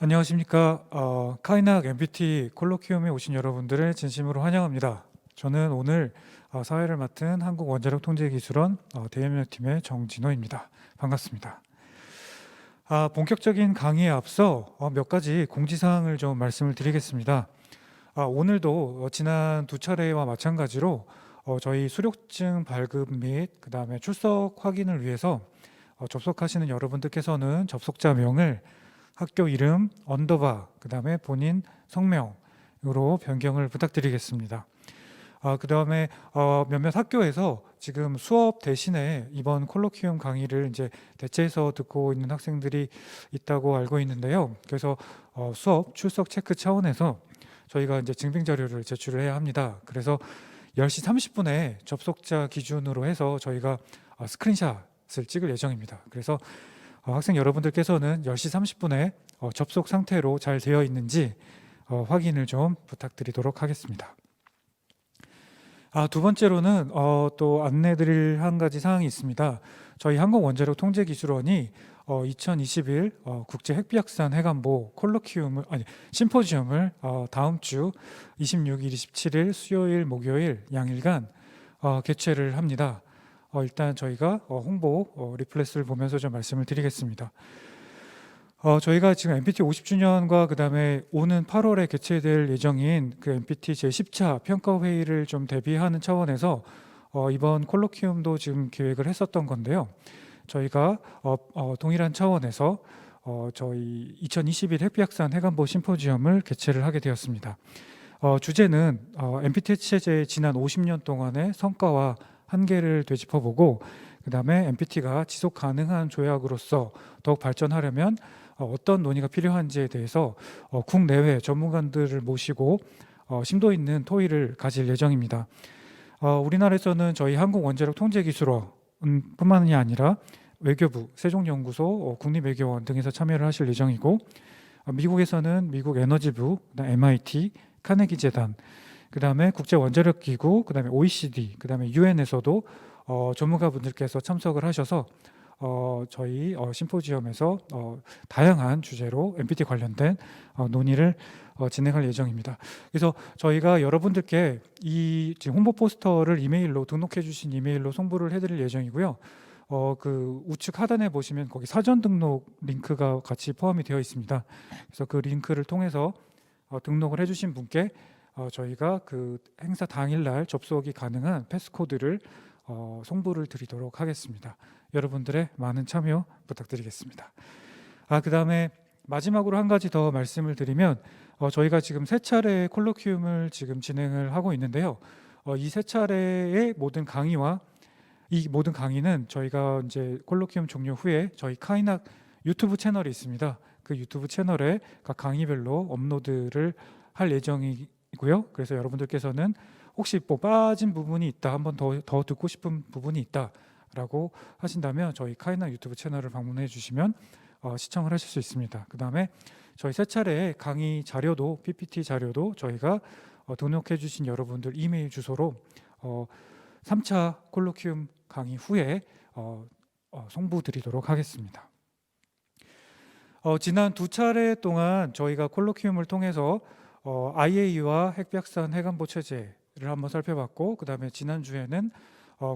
안녕하십니까. 카이낙 MBT 콜로키움에 오신 여러분들을 진심으로 환영합니다. 저는 오늘 사회를 맡은 한국원자력통제기술원 대연명팀의 정진호입니다. 반갑습니다. 본격적인 강의에 앞서 몇 가지 공지사항을 좀 말씀을 드리겠습니다. 오늘도 지난 두 차례와 마찬가지로 저희 수료증 발급 및 그 다음에 출석 확인을 위해서 접속하시는 여러분들께서는 접속자명을 학교 이름 언더바 그 다음에 본인 성명으로 변경을 부탁드리겠습니다. 그 다음에 몇몇 학교에서 지금 수업 대신에 이번 콜로키움 강의를 이제 대체해서 듣고 있는 학생들이 있다고 알고 있는데요. 그래서 수업 출석 체크 차원에서 저희가 이제 증빙 자료를 제출을 해야 합니다. 그래서 10시 30분에 접속자 기준으로 해서 저희가 스크린샷을 찍을 예정입니다. 그래서 학생 여러분들께서는 10시 30분에 접속 상태로 잘 되어 있는지 확인을 좀 부탁드리도록 하겠습니다. 두 번째로는 또 안내드릴 한 가지 사항이 있습니다. 저희 한국원자력통제기술원이 2021 국제 핵비확산 해관보 심포지엄을 다음 주 26일, 27일 수요일, 목요일 양일간 개최를 합니다. 일단 저희가 홍보 리플렛을 보면서 좀 말씀을 드리겠습니다. 저희가 지금 MBT 50주년과 그 다음에 오는 8월에 개최될 예정인 그 MBT 제10차 평가회의를 좀 대비하는 차원에서 이번 콜로키움도 지금 기획을 했었던 건데요. 저희가 동일한 차원에서 저희 2021 핵비확산 해관보 심포지엄을 개최를 하게 되었습니다. 주제는 MBT 체제의 지난 50년 동안의 성과와 한계를 되짚어보고 그 다음에 MBT가 지속 가능한 조약으로서 더욱 발전하려면 어떤 논의가 필요한지에 대해서 국내외 전문가들을 모시고 심도 있는 토의를 가질 예정입니다. 우리나라에서는 저희 한국원자력통제기술원 뿐만이 아니라 외교부, 세종연구소, 국립외교원 등에서 참여를 하실 예정이고 미국에서는 미국 에너지부, MIT, 카네기 재단, 그 다음에 국제원자력기구, 그 다음에 OECD, 그 다음에 UN에서도 전문가분들께서 참석을 하셔서 저희 심포지엄에서 다양한 주제로 MBT 관련된 논의를 진행할 예정입니다. 그래서 저희가 여러분들께 이 지금 홍보 포스터를 이메일로 등록해 주신 이메일로 송부를 해드릴 예정이고요. 그 우측 하단에 보시면 거기 사전 등록 링크가 같이 포함이 되어 있습니다. 그래서 그 링크를 통해서 등록을 해주신 분께 저희가 그 행사 당일날 접속이 가능한 패스코드를 송부를 드리도록 하겠습니다. 여러분들의 많은 참여 부탁드리겠습니다. 그 다음에 마지막으로 한 가지 더 말씀을 드리면 저희가 지금 세 차례의 콜로키움을 지금 진행을 하고 있는데요. 이 세 차례의 모든 강의와 이 모든 강의는 저희가 이제 콜로키움 종료 후에 저희 카이낙 유튜브 채널이 있습니다. 그 유튜브 채널에 각 강의별로 업로드를 할 예정이고요. 그래서 여러분들께서는 혹시 뭐 빠진 부분이 있다, 한번 더 듣고 싶은 부분이 있다라고 하신다면 저희 카이낙 유튜브 채널을 방문해 주시면 시청을 하실 수 있습니다. 그 다음에 저희 세 차례의 강의 자료도 PPT 자료도 저희가 등록해 주신 여러분들 이메일 주소로 3차 콜로키움 강의 후에 송부 드리도록 하겠습니다. 지난 두 차례 동안 저희가 콜로키움을 통해서 IAEA와 핵비확산 해관보 체제를 한번 살펴봤고 그 다음에 지난주에는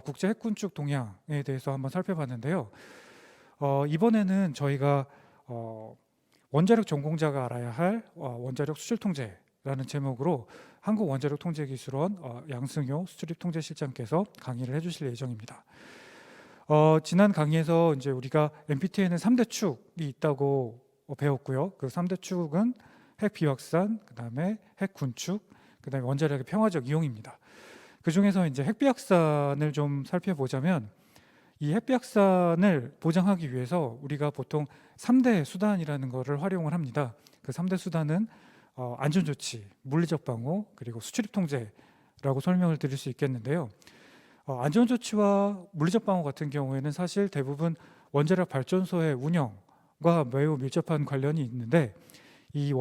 국제 핵군축 동향에 대해서 한번 살펴봤는데요. 이번에는 저희가 원자력 전공자가 알아야 할 원자력 수출 통제라는 제목으로 한국원자력통제기술원 양승효 수출입통제실장께서 강의를 해주실 예정입니다. 지난 강의에서 이제 우리가 MBT에는 3대 축이 있다고 배웠고요. 그 3대 축은 핵 비확산, 그 다음에 핵 군축, 그 다음에 원자력의 평화적 이용입니다. 그 중에서 이제 핵 비확산을 좀 살펴보자면 이 핵 비확산을 보장하기 위해서 우리가 보통 3대 수단이라는 것을 활용을 합니다. 그 3대 수단은 안전조치, 물리적 방어, 그리고 수출입 통제라고 설명을 드릴 수 있겠는데요. 안전조치와 물리적 방어 같은 경우에는 사실 대부분 원자력 발전소의 운영과 매우 밀접한 관련이 있는데 이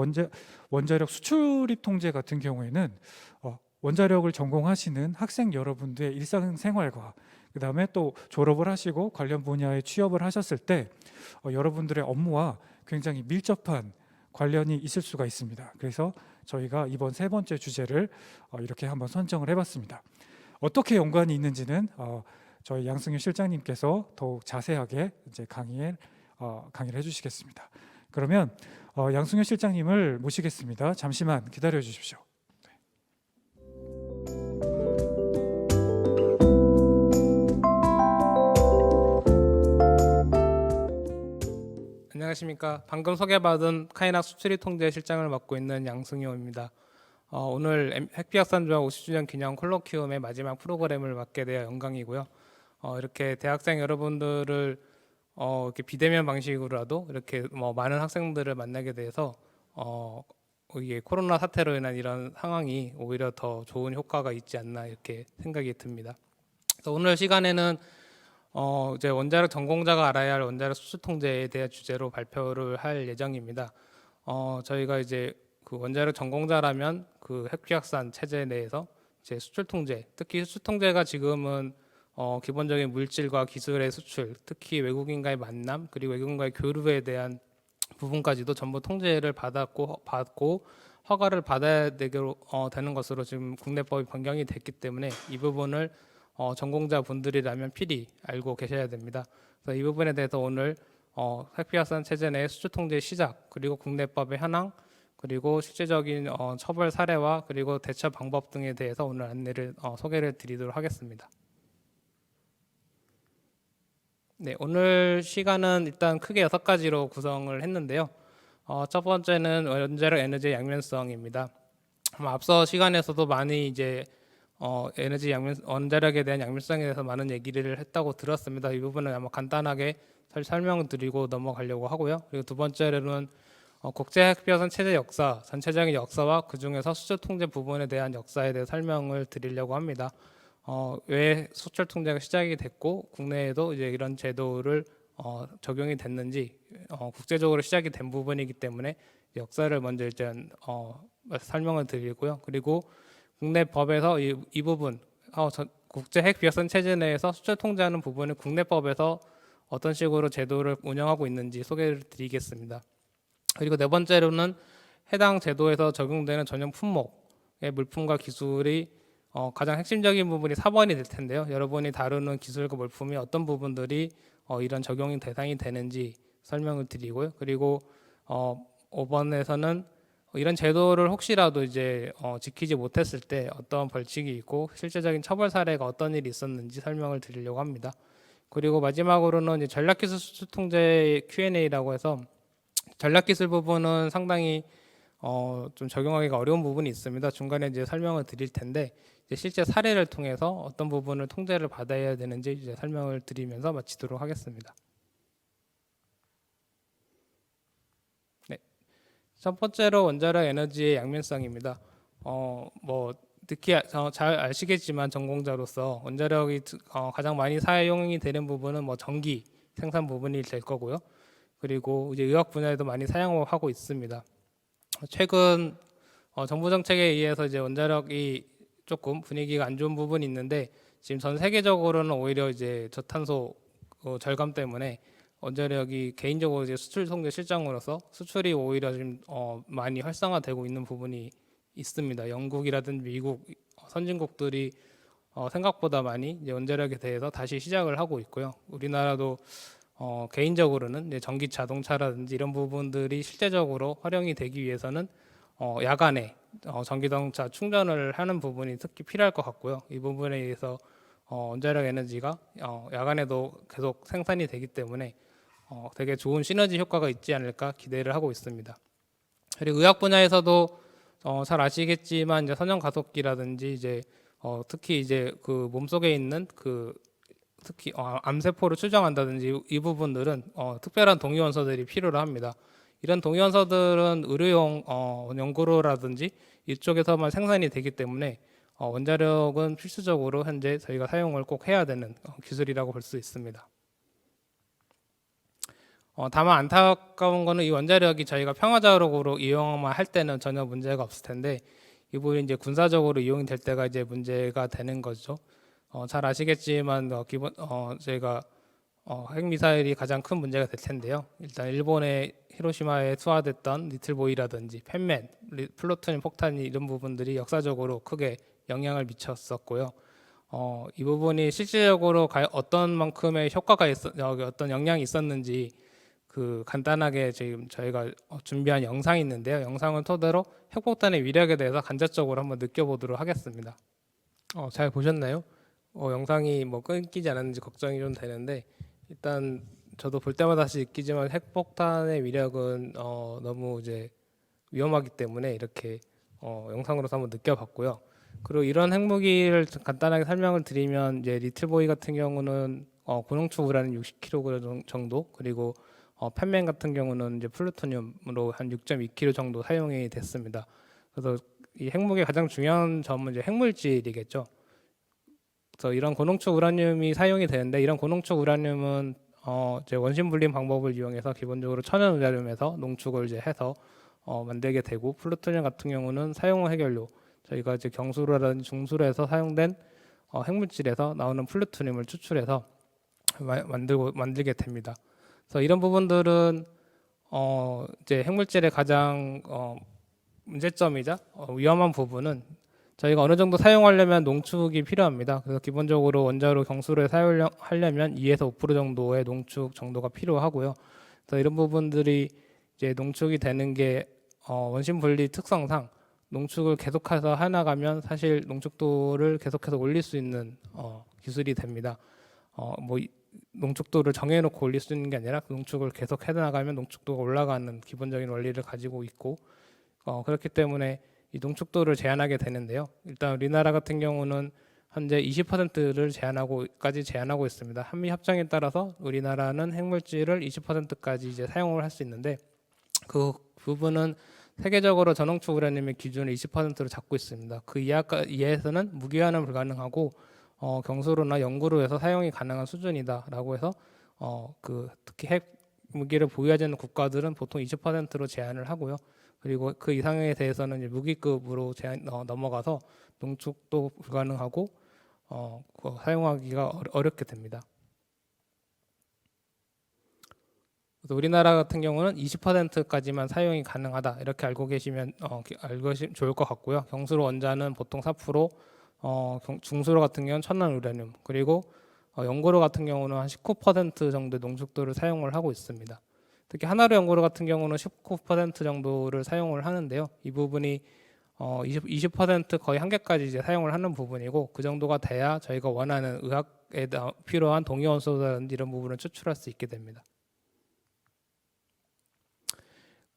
원자력 수출입 통제 같은 경우에는 원자력을 전공하시는 학생 여러분들의 일상생활과 그 다음에 또 졸업을 하시고 관련 분야에 취업을 하셨을 때 여러분들의 업무와 굉장히 밀접한 관련이 있을 수가 있습니다. 그래서 저희가 이번 세 번째 주제를 이렇게 한번 선정을 해봤습니다. 어떻게 연관이 있는지는 저희 양승윤 실장님께서 더욱 자세하게 이제 강의를 해주시겠습니다. 그러면 양승윤 실장님을 모시겠습니다. 잠시만 기다려 주십시오. 안녕하십니까. 방금 소개받은 카이낙 수출입 통제 실장을 맡고 있는 양승효입니다. 오늘 핵비확산 조약 50주년 기념 콜로키움의 마지막 프로그램을 맡게 되어 영광이고요. 이렇게 대학생 여러분들을 이렇게 비대면 방식으로라도 이렇게 많은 학생들을 만나게 돼서 이게 코로나 사태로 인한 이런 상황이 오히려 더 좋은 효과가 있지 않나 이렇게 생각이 듭니다. 그래서 오늘 시간에는 이제 원자력 전공자가 알아야 할 원자력 수출 통제에 대한 주제로 발표를 할 예정입니다. 저희가 이제 그 원자력 전공자라면 그 핵비확산 체제 내에서 이제 수출 통제, 특히 수출 통제가 지금은 기본적인 물질과 기술의 수출, 특히 외국인과의 만남 그리고 외국인과의 교류에 대한 부분까지도 전부 통제를 받고 허가를 받아야 되는 것으로 지금 국내법이 변경이 됐기 때문에 이 부분을 전공자 분들이라면 필히 알고 계셔야 됩니다. 그래서 이 부분에 대해서 오늘 핵비확산 체제 내 수출 통제 시작 그리고 국내법의 현황 그리고 실제적인 처벌 사례와 그리고 대처 방법 등에 대해서 오늘 안내를 소개를 드리도록 하겠습니다. 네, 오늘 시간은 일단 크게 6가지로 구성을 했는데요. 첫 번째는 원자력 에너지의 양면성입니다. 앞서 시간에서도 많이 이제 원자력에 대한 양면성에 대해서 많은 얘기를 했다고 들었습니다. 이 부분은 아마 간단하게 설명을 드리고 넘어가려고 하고요. 그리고 두 번째로는 국제 핵비확산 체제 역사, 전체적인 역사와 그 중에서 수출 통제 부분에 대한 역사에 대해 설명을 드리려고 합니다. 왜 수출 통제가 시작이 됐고 국내에도 이제 이런 제도를 적용이 됐는지 국제적으로 시작이 된 부분이기 때문에 역사를 먼저 일단 설명을 드리고요. 그리고 국내 법에서 이 부분 국제 핵비확산 체제 내에서 수출 통제하는 부분을 국내 법에서 어떤 식으로 제도를 운영하고 있는지 소개를 드리겠습니다. 그리고 네 번째로는 해당 제도에서 적용되는 전용 품목의 물품과 기술이 가장 핵심적인 부분이 4번이 될 텐데요. 여러분이 다루는 기술과 물품이 어떤 부분들이 이런 적용 대상이 되는지 설명을 드리고요. 그리고 5번에서는 이런 제도를 혹시라도 이제 지키지 못했을 때 어떤 벌칙이 있고 실제적인 처벌 사례가 어떤 일이 있었는지 설명을 드리려고 합니다. 그리고 마지막으로는 이제 전략기술 수출 통제 Q&A라고 해서 전략기술 부분은 상당히 좀 적용하기가 어려운 부분이 있습니다. 중간에 이제 설명을 드릴 텐데 이제 실제 사례를 통해서 어떤 부분을 통제를 받아야 되는지 이제 설명을 드리면서 마치도록 하겠습니다. 네. 첫 번째로 원자력 에너지의 양면성입니다. 특히 잘 아시겠지만 전공자로서 원자력이 가장 많이 사용이 되는 부분은 전기 생산 부분이 될 거고요. 그리고 이제 의학 분야에도 많이 사용하고 있습니다. 최근 정부 정책에 의해서 이제 원자력이 조금 분위기가 안 좋은 부분이 있는데 지금 전 세계적으로는 오히려 이제 저탄소 절감 때문에 원자력이 개인적으로 이제 수출 통제 실장으로서 수출이 오히려 지금 많이 활성화되고 있는 부분이 있습니다. 영국이라든지 미국 선진국들이 생각보다 많이 이제 원자력에 대해서 다시 시작을 하고 있고요. 우리나라도 개인적으로는 이제 전기 자동차라든지 이런 부분들이 실제적으로 활용이 되기 위해서는 야간에 전기자동차 충전을 하는 부분이 특히 필요할 것 같고요. 이 부분에 의해서 원자력 에너지가 야간에도 계속 생산이 되기 때문에 되게 좋은 시너지 효과가 있지 않을까 기대를 하고 있습니다. 그리고 의학 분야에서도 잘 아시겠지만 이제 선형 가속기라든지 이제 특히 이제 그 몸속에 있는 특히 암세포를 추정한다든지 이 부분들은 특별한 동위원소들이 필요로 합니다. 이런 동위원소들은 의료용 연구로라든지 이쪽에서만 생산이 되기 때문에 원자력은 필수적으로 현재 저희가 사용을 꼭 해야 되는 기술이라고 볼 수 있습니다. 다만 안타까운 거는 이 원자력이 저희가 평화적으로 이용만 할 때는 전혀 문제가 없을 텐데 이 부분이 이제 군사적으로 이용이 될 때가 이제 문제가 되는 거죠. 잘 아시겠지만 저희가 핵미사일이 가장 큰 문제가 될 텐데요. 일단 일본의 히로시마에 투하됐던 리틀보이라든지 펜맨, 플루토늄 폭탄이 이런 부분들이 역사적으로 크게 영향을 미쳤었고요. 이 부분이 실질적으로 어떤 만큼의 효과가 어떤 영향이 있었는지 그 간단하게 지금 저희가 준비한 영상이 있는데요. 영상을 토대로 핵폭탄의 위력에 대해서 간접적으로 한번 느껴보도록 하겠습니다. 잘 보셨나요? 영상이 뭐 끊기지 않았는지 걱정이 좀 되는데 일단 저도 볼 때마다 다시 느끼지만 핵폭탄의 위력은 너무 이제 위험하기 때문에 이렇게 영상으로서 한번 느껴봤고요. 그리고 이런 핵무기를 간단하게 설명을 드리면 이제 리틀보이 같은 경우는 고농축 우라늄 60kg 정도, 그리고 펜맨 같은 경우는 이제 플루토늄으로 한 6.2kg 정도 사용이 됐습니다. 그래서 이 핵무기의 가장 중요한 점은 이제 핵물질이겠죠. 그래서 이런 고농축 우라늄이 사용이 되는데 이런 고농축 우라늄은 이제 원심 분림 방법을 이용해서 기본적으로 천연 우라늄에서 농축을 이제 해서 만들게 되고, 플루토늄 같은 경우는 사용 해결료, 저희가 이제 경수로라든지 중수로에서 사용된 핵물질에서 나오는 플루토늄을 추출해서 만들게 됩니다. 그래서 이런 부분들은 이제 핵물질의 가장 문제점이자 위험한 부분은 저희가 어느 정도 사용하려면 농축이 필요합니다. 그래서 기본적으로 원자로 경수로에 사용하려면 2에서 5% 정도의 농축 정도가 필요하고요. 그래서 이런 부분들이 이제 농축이 되는 게 원심 분리 특성상 농축을 계속해서 해나가면 사실 농축도를 계속해서 올릴 수 있는 기술이 됩니다. 뭐 농축도를 정해놓고 올릴 수 있는 게 아니라 그 농축을 계속 해나가면 농축도가 올라가는 기본적인 원리를 가지고 있고, 그렇기 때문에 이 농축도를 제한하게 되는데요. 일단 우리나라 같은 경우는 현재 20%를 제한하고 있습니다. 한미 협정에 따라서 우리나라는 핵물질을 20%까지 이제 사용을 할 수 있는데 그 부분은 세계적으로 전원축 우라늄의 기준을 20%로 잡고 있습니다. 그 이하에서는 무기화는 불가능하고 경수로나 연구로에서 사용이 가능한 수준이다라고 해서 특히 핵 무기를 보유하지 않는 국가들은 보통 20%로 제한을 하고요. 그리고 그 이상에 대해서는 이제 무기급으로 넘어가서 농축도 불가능하고 사용하기가 어렵게 됩니다. 그래서 우리나라 같은 경우는 20%까지만 사용이 가능하다, 이렇게 알고 계시면 좋을 것 같고요. 경수로 원자는 보통 4%, 중수로 같은 경우는 천연 우라늄, 그리고 연고로 같은 경우는 한 19% 정도의 농축도를 사용을 하고 있습니다. 특히 하나로 연고로 같은 경우는 19% 정도를 사용을 하는데요. 이 부분이 20% 거의 한계까지 이제 사용을 하는 부분이고, 그 정도가 돼야 저희가 원하는 의학에 필요한 동위원소라든지 이런 부분을 추출할 수 있게 됩니다.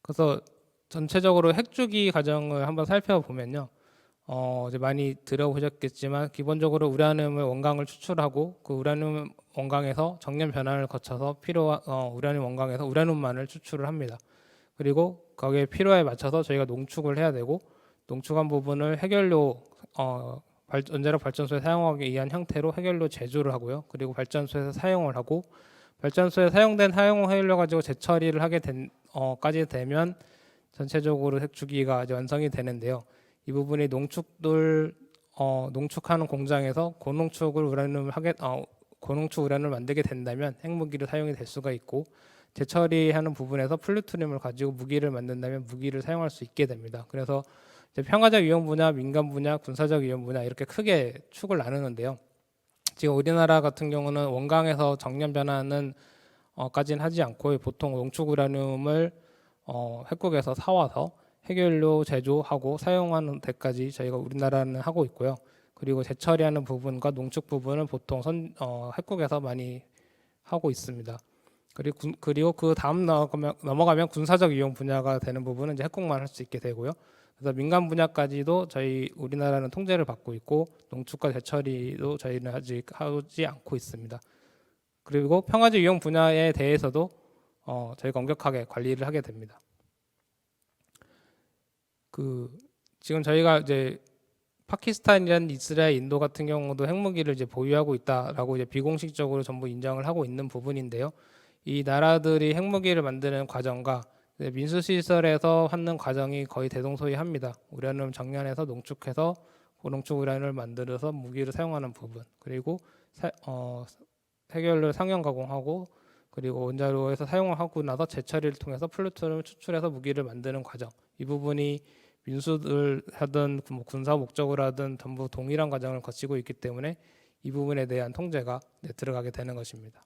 그래서 전체적으로 핵주기 과정을 한번 살펴보면요. 이제 많이 들어보셨겠지만 기본적으로 우라늄을 원광을 추출하고 그 우라늄 원광에서 정년 변환을 거쳐서 필요한 우라늄 원광에서 우라늄만을 추출을 합니다. 그리고 거기에 필요에 맞춰서 저희가 농축을 해야 되고, 농축한 부분을 해결료 원자력 발전소에 사용하기 위한 형태로 해결료 제조를 하고요. 그리고 발전소에서 사용을 하고, 발전소에 사용된 사용 해결료 가지고 재처리를 하게 까지 되면 전체적으로 핵주기가 이제 완성이 되는데요. 이 부분이 농축하는 공장에서 고농축 우라늄을 만들게 된다면 핵무기로 사용이 될 수가 있고, 재처리하는 부분에서 플루토늄을 가지고 무기를 만든다면 무기를 사용할 수 있게 됩니다. 그래서 이제 평화적 위험 분야, 민간 분야, 군사적 위험 분야 이렇게 크게 축을 나누는데요. 지금 우리나라 같은 경우는 원광에서 정년 변환은 까지는 하지 않고 보통 농축 우라늄을 핵국에서 사와서 해결료 제조하고 사용하는 데까지 저희가 우리나라는 하고 있고요. 그리고 재처리하는 부분과 농축 부분은 보통 핵국에서 많이 하고 있습니다. 그리고 그 다음 넘어가면 군사적 이용 분야가 되는 부분은 이제 핵국만 할 수 있게 되고요. 그래서 민간 분야까지도 우리나라는 통제를 받고 있고, 농축과 재처리도 저희는 아직 하지 않고 있습니다. 그리고 평화적 이용 분야에 대해서도 저희가 엄격하게 관리를 하게 됩니다. 지금 저희가 이제 파키스탄이란 이스라엘, 인도 같은 경우도 핵무기를 이제 보유하고 있다라고 이제 비공식적으로 전부 인정을 하고 있는 부분인데요. 이 나라들이 핵무기를 만드는 과정과 민수시설에서 하는 과정이 거의 대동소이합니다. 우라늄 정년에서 농축해서 고농축 우라늄을 만들어서 무기를 사용하는 부분, 그리고 핵연료를 상용 가공하고 그리고 원자로에서 사용을 하고 나서 재처리를 통해서 플루토늄을 추출해서 무기를 만드는 과정. 이 부분이 민수를 하든 뭐 군사 목적으로 하든 전부 동일한 과정을 거치고 있기 때문에 이 부분에 대한 통제가 들어가게 되는 것입니다.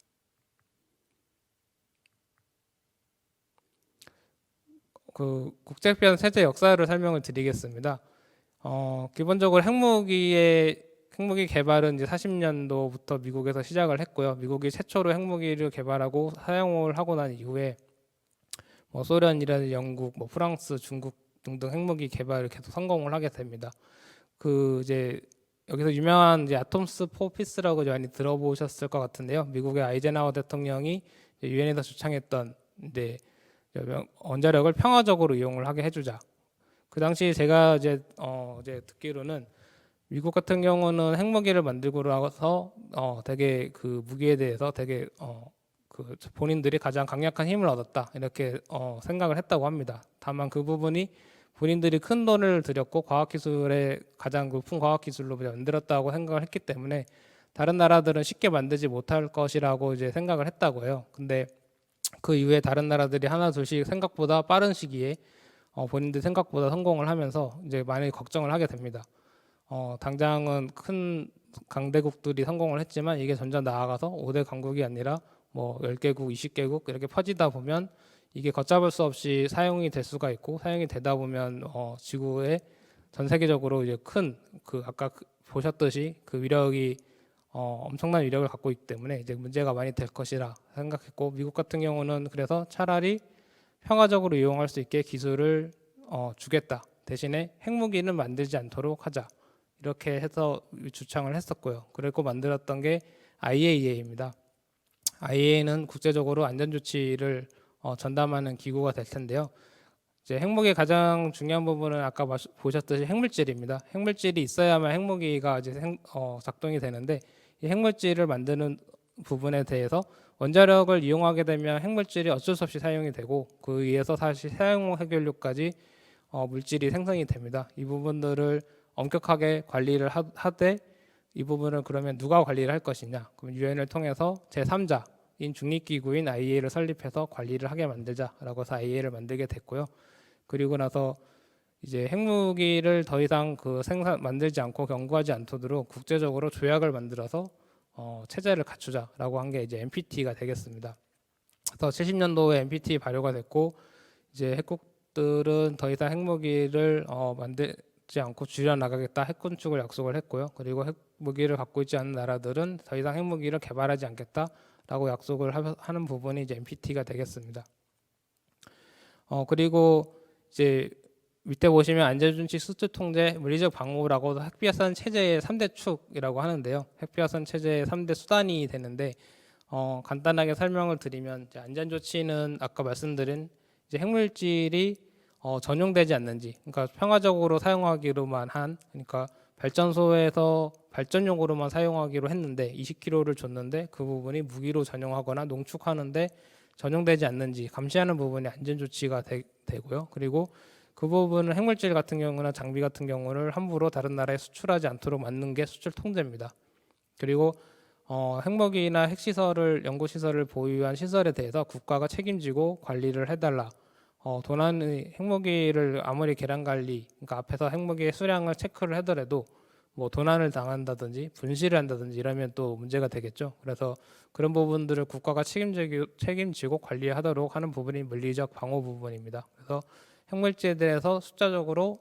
그 국제편 세제 역사를 설명을 드리겠습니다. 기본적으로 핵무기 개발은 이제 40년도부터 미국에서 시작을 했고요. 미국이 최초로 핵무기를 개발하고 사용을 하고 난 이후에 뭐 소련이라든지 영국, 뭐 프랑스, 중국 등등 핵무기 개발을 계속 성공을 하게 됩니다. 그 이제 여기서 유명한 이제 아톰스 포 피스라고 많이 들어보셨을 것 같은데요. 미국의 아이젠하워 대통령이 유엔에서 주창했던 이제 원자력을 평화적으로 이용을 하게 해주자. 그 당시 제가 이제 듣기로는 미국 같은 경우는 핵무기를 만들고 나서 되게 그 무기에 대해서 되게 그 본인들이 가장 강력한 힘을 얻었다 이렇게 생각을 했다고 합니다. 다만 그 부분이 본인들이 큰 돈을 들였고 과학기술에 가장 높은 과학기술로 만들었다고 생각을 했기 때문에 다른 나라들은 쉽게 만들지 못할 것이라고 이제 생각을 했다고 해요. 근데 그 이후에 다른 나라들이 하나 둘씩 생각보다 빠른 시기에 본인들 생각보다 성공을 하면서 이제 많이 걱정을 하게 됩니다. 당장은 큰 강대국들이 성공을 했지만 이게 점점 나아가서 5대 강국이 아니라 뭐 10개국, 20개국 이렇게 퍼지다 보면 이게 걷잡을 수 없이 사용이 될 수가 있고 사용이 되다 보면 지구에 전 세계적으로 이제 큰 그 아까 보셨듯이 그 위력이 엄청난 위력을 갖고 있기 때문에 이제 문제가 많이 될 것이라 생각했고 미국 같은 경우는 그래서 차라리 평화적으로 이용할 수 있게 기술을 주겠다. 대신에 핵무기는 만들지 않도록 하자. 이렇게 해서 주창을 했었고요. 그리고 만들었던 게 IAEA입니다. IAEA는 국제적으로 안전조치를 전담하는 기구가 될 텐데요. 이제 핵무기의 가장 중요한 부분은 아까 보셨듯이 핵물질입니다. 핵물질이 있어야만 핵무기가 이제 작동이 되는데 이 핵물질을 만드는 부분에 대해서 원자력을 이용하게 되면 핵물질이 어쩔 수 없이 사용이 되고 그 위에서 사실 사용 핵연료까지 물질이 생성이 됩니다. 이 부분들을 엄격하게 관리를 하되 이 부분을 그러면 누가 관리를 할 것이냐? 그럼 유엔을 통해서 제3자인 중립기구인 IAEA를 설립해서 관리를 하게 만들자라고 해서 IAEA를 만들게 됐고요. 그리고 나서 이제 핵무기를 더 이상 그 만들지 않고 경구하지 않도록 국제적으로 조약을 만들어서 체제를 갖추자라고 한 게 이제 NPT가 되겠습니다. 그래서 70년도에 NPT 발효가 됐고 이제 핵국들은 더 이상 핵무기를 만들지 않고 줄여 나가겠다 핵군축을 약속을 했고요. 그리고 핵무기를 갖고 있지 않은 나라들은 더 이상 핵무기를 개발하지 않겠다라고 약속을 하는 부분이 이제 NPT가 되겠습니다. 그리고 이제 밑에 보시면 안전준칙 수출 통제 물리적 방어라고 핵비화산 체제의 3대 축이라고 하는데요. 핵비화산 체제의 3대 수단이 되는데 간단하게 설명을 드리면 이제 안전조치는 아까 말씀드린 이제 핵물질이 전용되지 않는지, 그러니까 평화적으로 사용하기로만 그러니까 발전소에서 발전용으로만 사용하기로 했는데 20kg를 줬는데 그 부분이 무기로 전용하거나 농축하는데 전용되지 않는지 감시하는 부분이 안전조치가 되고요. 그리고 그 부분은 핵물질 같은 경우나 장비 같은 경우를 함부로 다른 나라에 수출하지 않도록 막는 게 수출 통제입니다. 그리고 핵무기나 핵시설을 연구시설을 보유한 시설에 대해서 국가가 책임지고 관리를 해달라. 도난의 핵무기를 아무리 계량관리, 그러니까 앞에서 핵무기의 수량을 체크를 하더라도 뭐 도난을 당한다든지 분실을 한다든지 이러면 또 문제가 되겠죠. 그래서 그런 부분들을 국가가 책임지고 관리하도록 하는 부분이 물리적 방어 부분입니다. 그래서 핵물질에 대해서 숫자적으로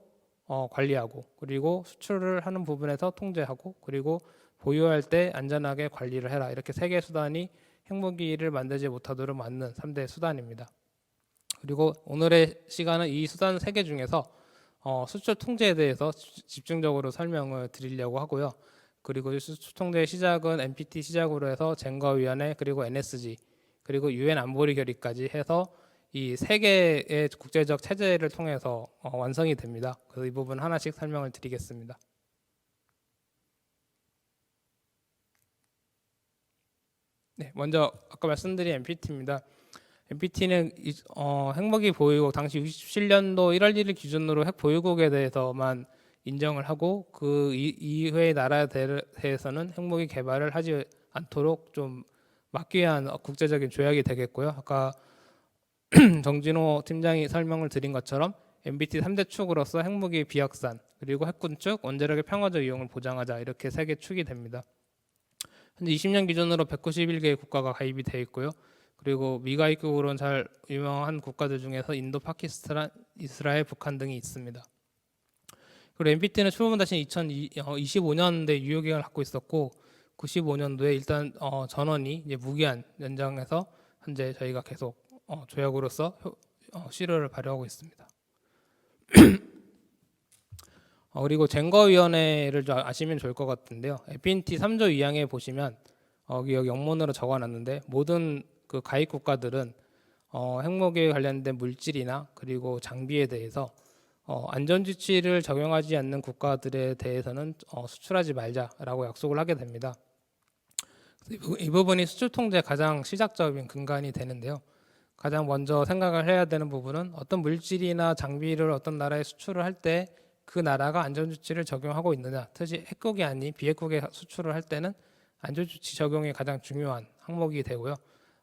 관리하고 그리고 수출을 하는 부분에서 통제하고 그리고 보유할 때 안전하게 관리를 해라. 이렇게 세 개의 수단이 핵무기를 만들지 못하도록 막는 3대 수단입니다. 그리고 오늘의 시간은 이 수단 3개 중에서 수출 통제에 대해서 집중적으로 설명을 드리려고 하고요. 그리고 수출 통제의 시작은 NPT 시작으로 해서 젠거위원회 그리고 NSG 그리고 유엔 안보리 결의까지 해서 이 3개의 국제적 체제를 통해서 완성이 됩니다. 그래서 이 부분 하나씩 설명을 드리겠습니다. 네, 먼저 아까 말씀드린 NPT입니다. NPT는 핵무기 보유국 당시 67년도 1월 1일 기준으로 핵 보유국에 대해서만 인정을 하고 그 이외의 나라에 대해서는 핵무기 개발을 하지 않도록 좀 막기 위한 국제적인 조약이 되겠고요. 아까 정진호 팀장이 설명을 드린 것처럼 MBT 3대 축으로서 핵무기 비확산, 그리고 핵군 축, 원자력의 평화적 이용을 보장하자, 이렇게 세 개 축이 됩니다. 현재 20년 기준으로 191개의 국가가 가입이 되어 있고요. 그리고 미가입국으로는 잘 유명한 국가들 중에서 인도, 파키스탄, 이스라엘, 북한 등이 있습니다. 그리고 NPT는 초범-2025년도에 2025년대 유효기간을 갖고 있었고 95년도에 일단 전원이 이제 무기한 연장해서 현재 저희가 계속 조약으로서 실효를 발휘하고 있습니다. 그리고 쟁거위원회를 좀 아시면 좋을 것 같은데요. FNT 3조 2항에 보시면 여기 영문으로 적어놨는데 모든 그 가입 국가들은 핵무기에 관련된 물질이나 그리고 장비에 대해서 안전지칙을 적용하지 않는 국가들에 대해서는 수출하지 말자라고 약속을 하게 됩니다. 이 부분이 수출 통제의 가장 시작점인 근간이 되는데요. 가장 먼저 생각을 해야 되는 부분은 어떤 물질이나 장비를 어떤 나라에 수출을 할 때 그 나라가 안전조치를 적용하고 있느냐, 특히 핵국이 아닌 비핵국에 수출을 할 때는 안전조치 적용이 가장 중요한 항목이 되고요.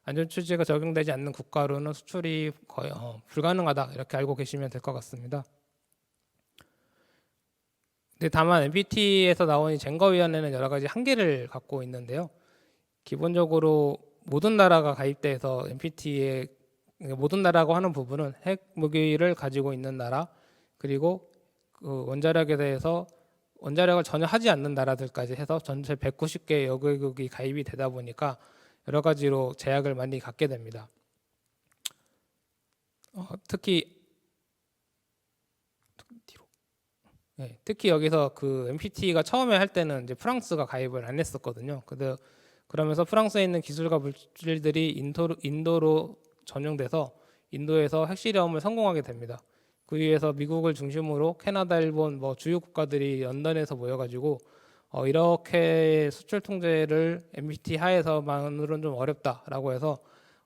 안전조치가 적용되지 않는 국가로는 수출이 거의 불가능하다, 이렇게 알고 계시면 될 것 같습니다. 근데 다만 NPT에서 나온 이 쟁거위원회는 여러 가지 한계를 갖고 있는데요. 기본적으로 모든 나라가 가입돼서 NPT에 모든 나라라고 하는 부분은 핵 무기를 가지고 있는 나라, 그리고 그 원자력에 대해서 원자력을 전혀 하지 않는 나라들까지 해서 전체 190개 여객국이 가입이 되다 보니까 여러 가지로 제약을 많이 갖게 됩니다. 특히 여기서 그 NPT가 처음에 할 때는 이제 프랑스가 가입을 안 했었거든요. 그러면서 프랑스에 있는 기술과 물질들이 인도로 전용돼서 인도에서 핵실험을 성공하게 됩니다. 그 위에서 미국을 중심으로 캐나다, 일본, 주요 국가들이 런던에서 모여가지고 이렇게 수출 통제를 NPT 하에서만으로는 좀 어렵다라고 해서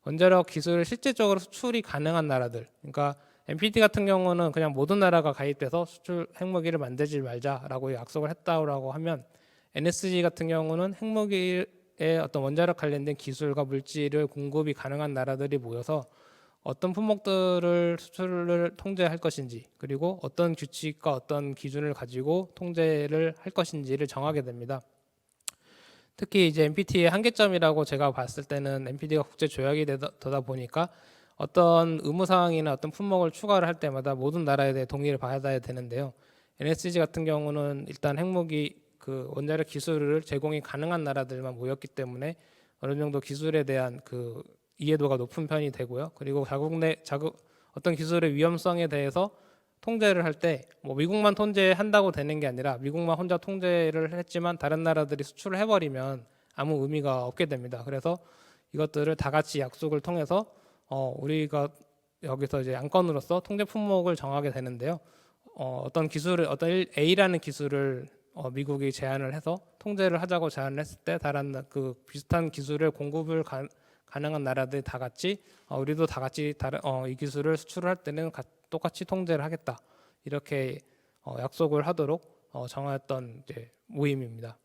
원자력 기술을 실질적으로 수출이 가능한 나라들, 그러니까 NPT 같은 경우는 그냥 모든 나라가 가입돼서 수출 핵무기를 만들지 말자라고 약속을 했다고 하면 NSG 같은 경우는 핵무기의 어떤 원자력 관련된 기술과 물질을 공급이 가능한 나라들이 모여서 어떤 품목들을 수출을 통제할 것인지, 그리고 어떤 규칙과 어떤 기준을 가지고 통제를 할 것인지를 정하게 됩니다. 특히 이제 NPT의 한계점이라고 제가 봤을 때는 NPT가 국제 조약이 되다 보니까 어떤 의무 사항이나 어떤 품목을 추가를 할 때마다 모든 나라에 대해 동의를 받아야 되는데요. NSG 같은 경우는 일단 핵무기 그 원자력 기술을 제공이 가능한 나라들만 모였기 때문에 어느 정도 기술에 대한 그 이해도가 높은 편이 되고요. 그리고 어떤 기술의 위험성에 대해서 통제를 할 때 미국만 통제한다고 되는 게 아니라 미국만 혼자 통제를 했지만 다른 나라들이 수출을 해버리면 아무 의미가 없게 됩니다. 그래서 이것들을 다 같이 약속을 통해서 우리가 여기서 이제 안건으로서 통제 품목을 정하게 되는데요. 어떤 A라는 기술을 미국이 제안을 해서 통제를 하자고 제안을 했을 때 다른 그 비슷한 기술을 공급을 가능한 나라들 다 같이 우리도 다 같이 이 기술을 수출을 할 때는 똑같이 통제를 하겠다, 이렇게 약속을 하도록 정했던 이제 모임입니다.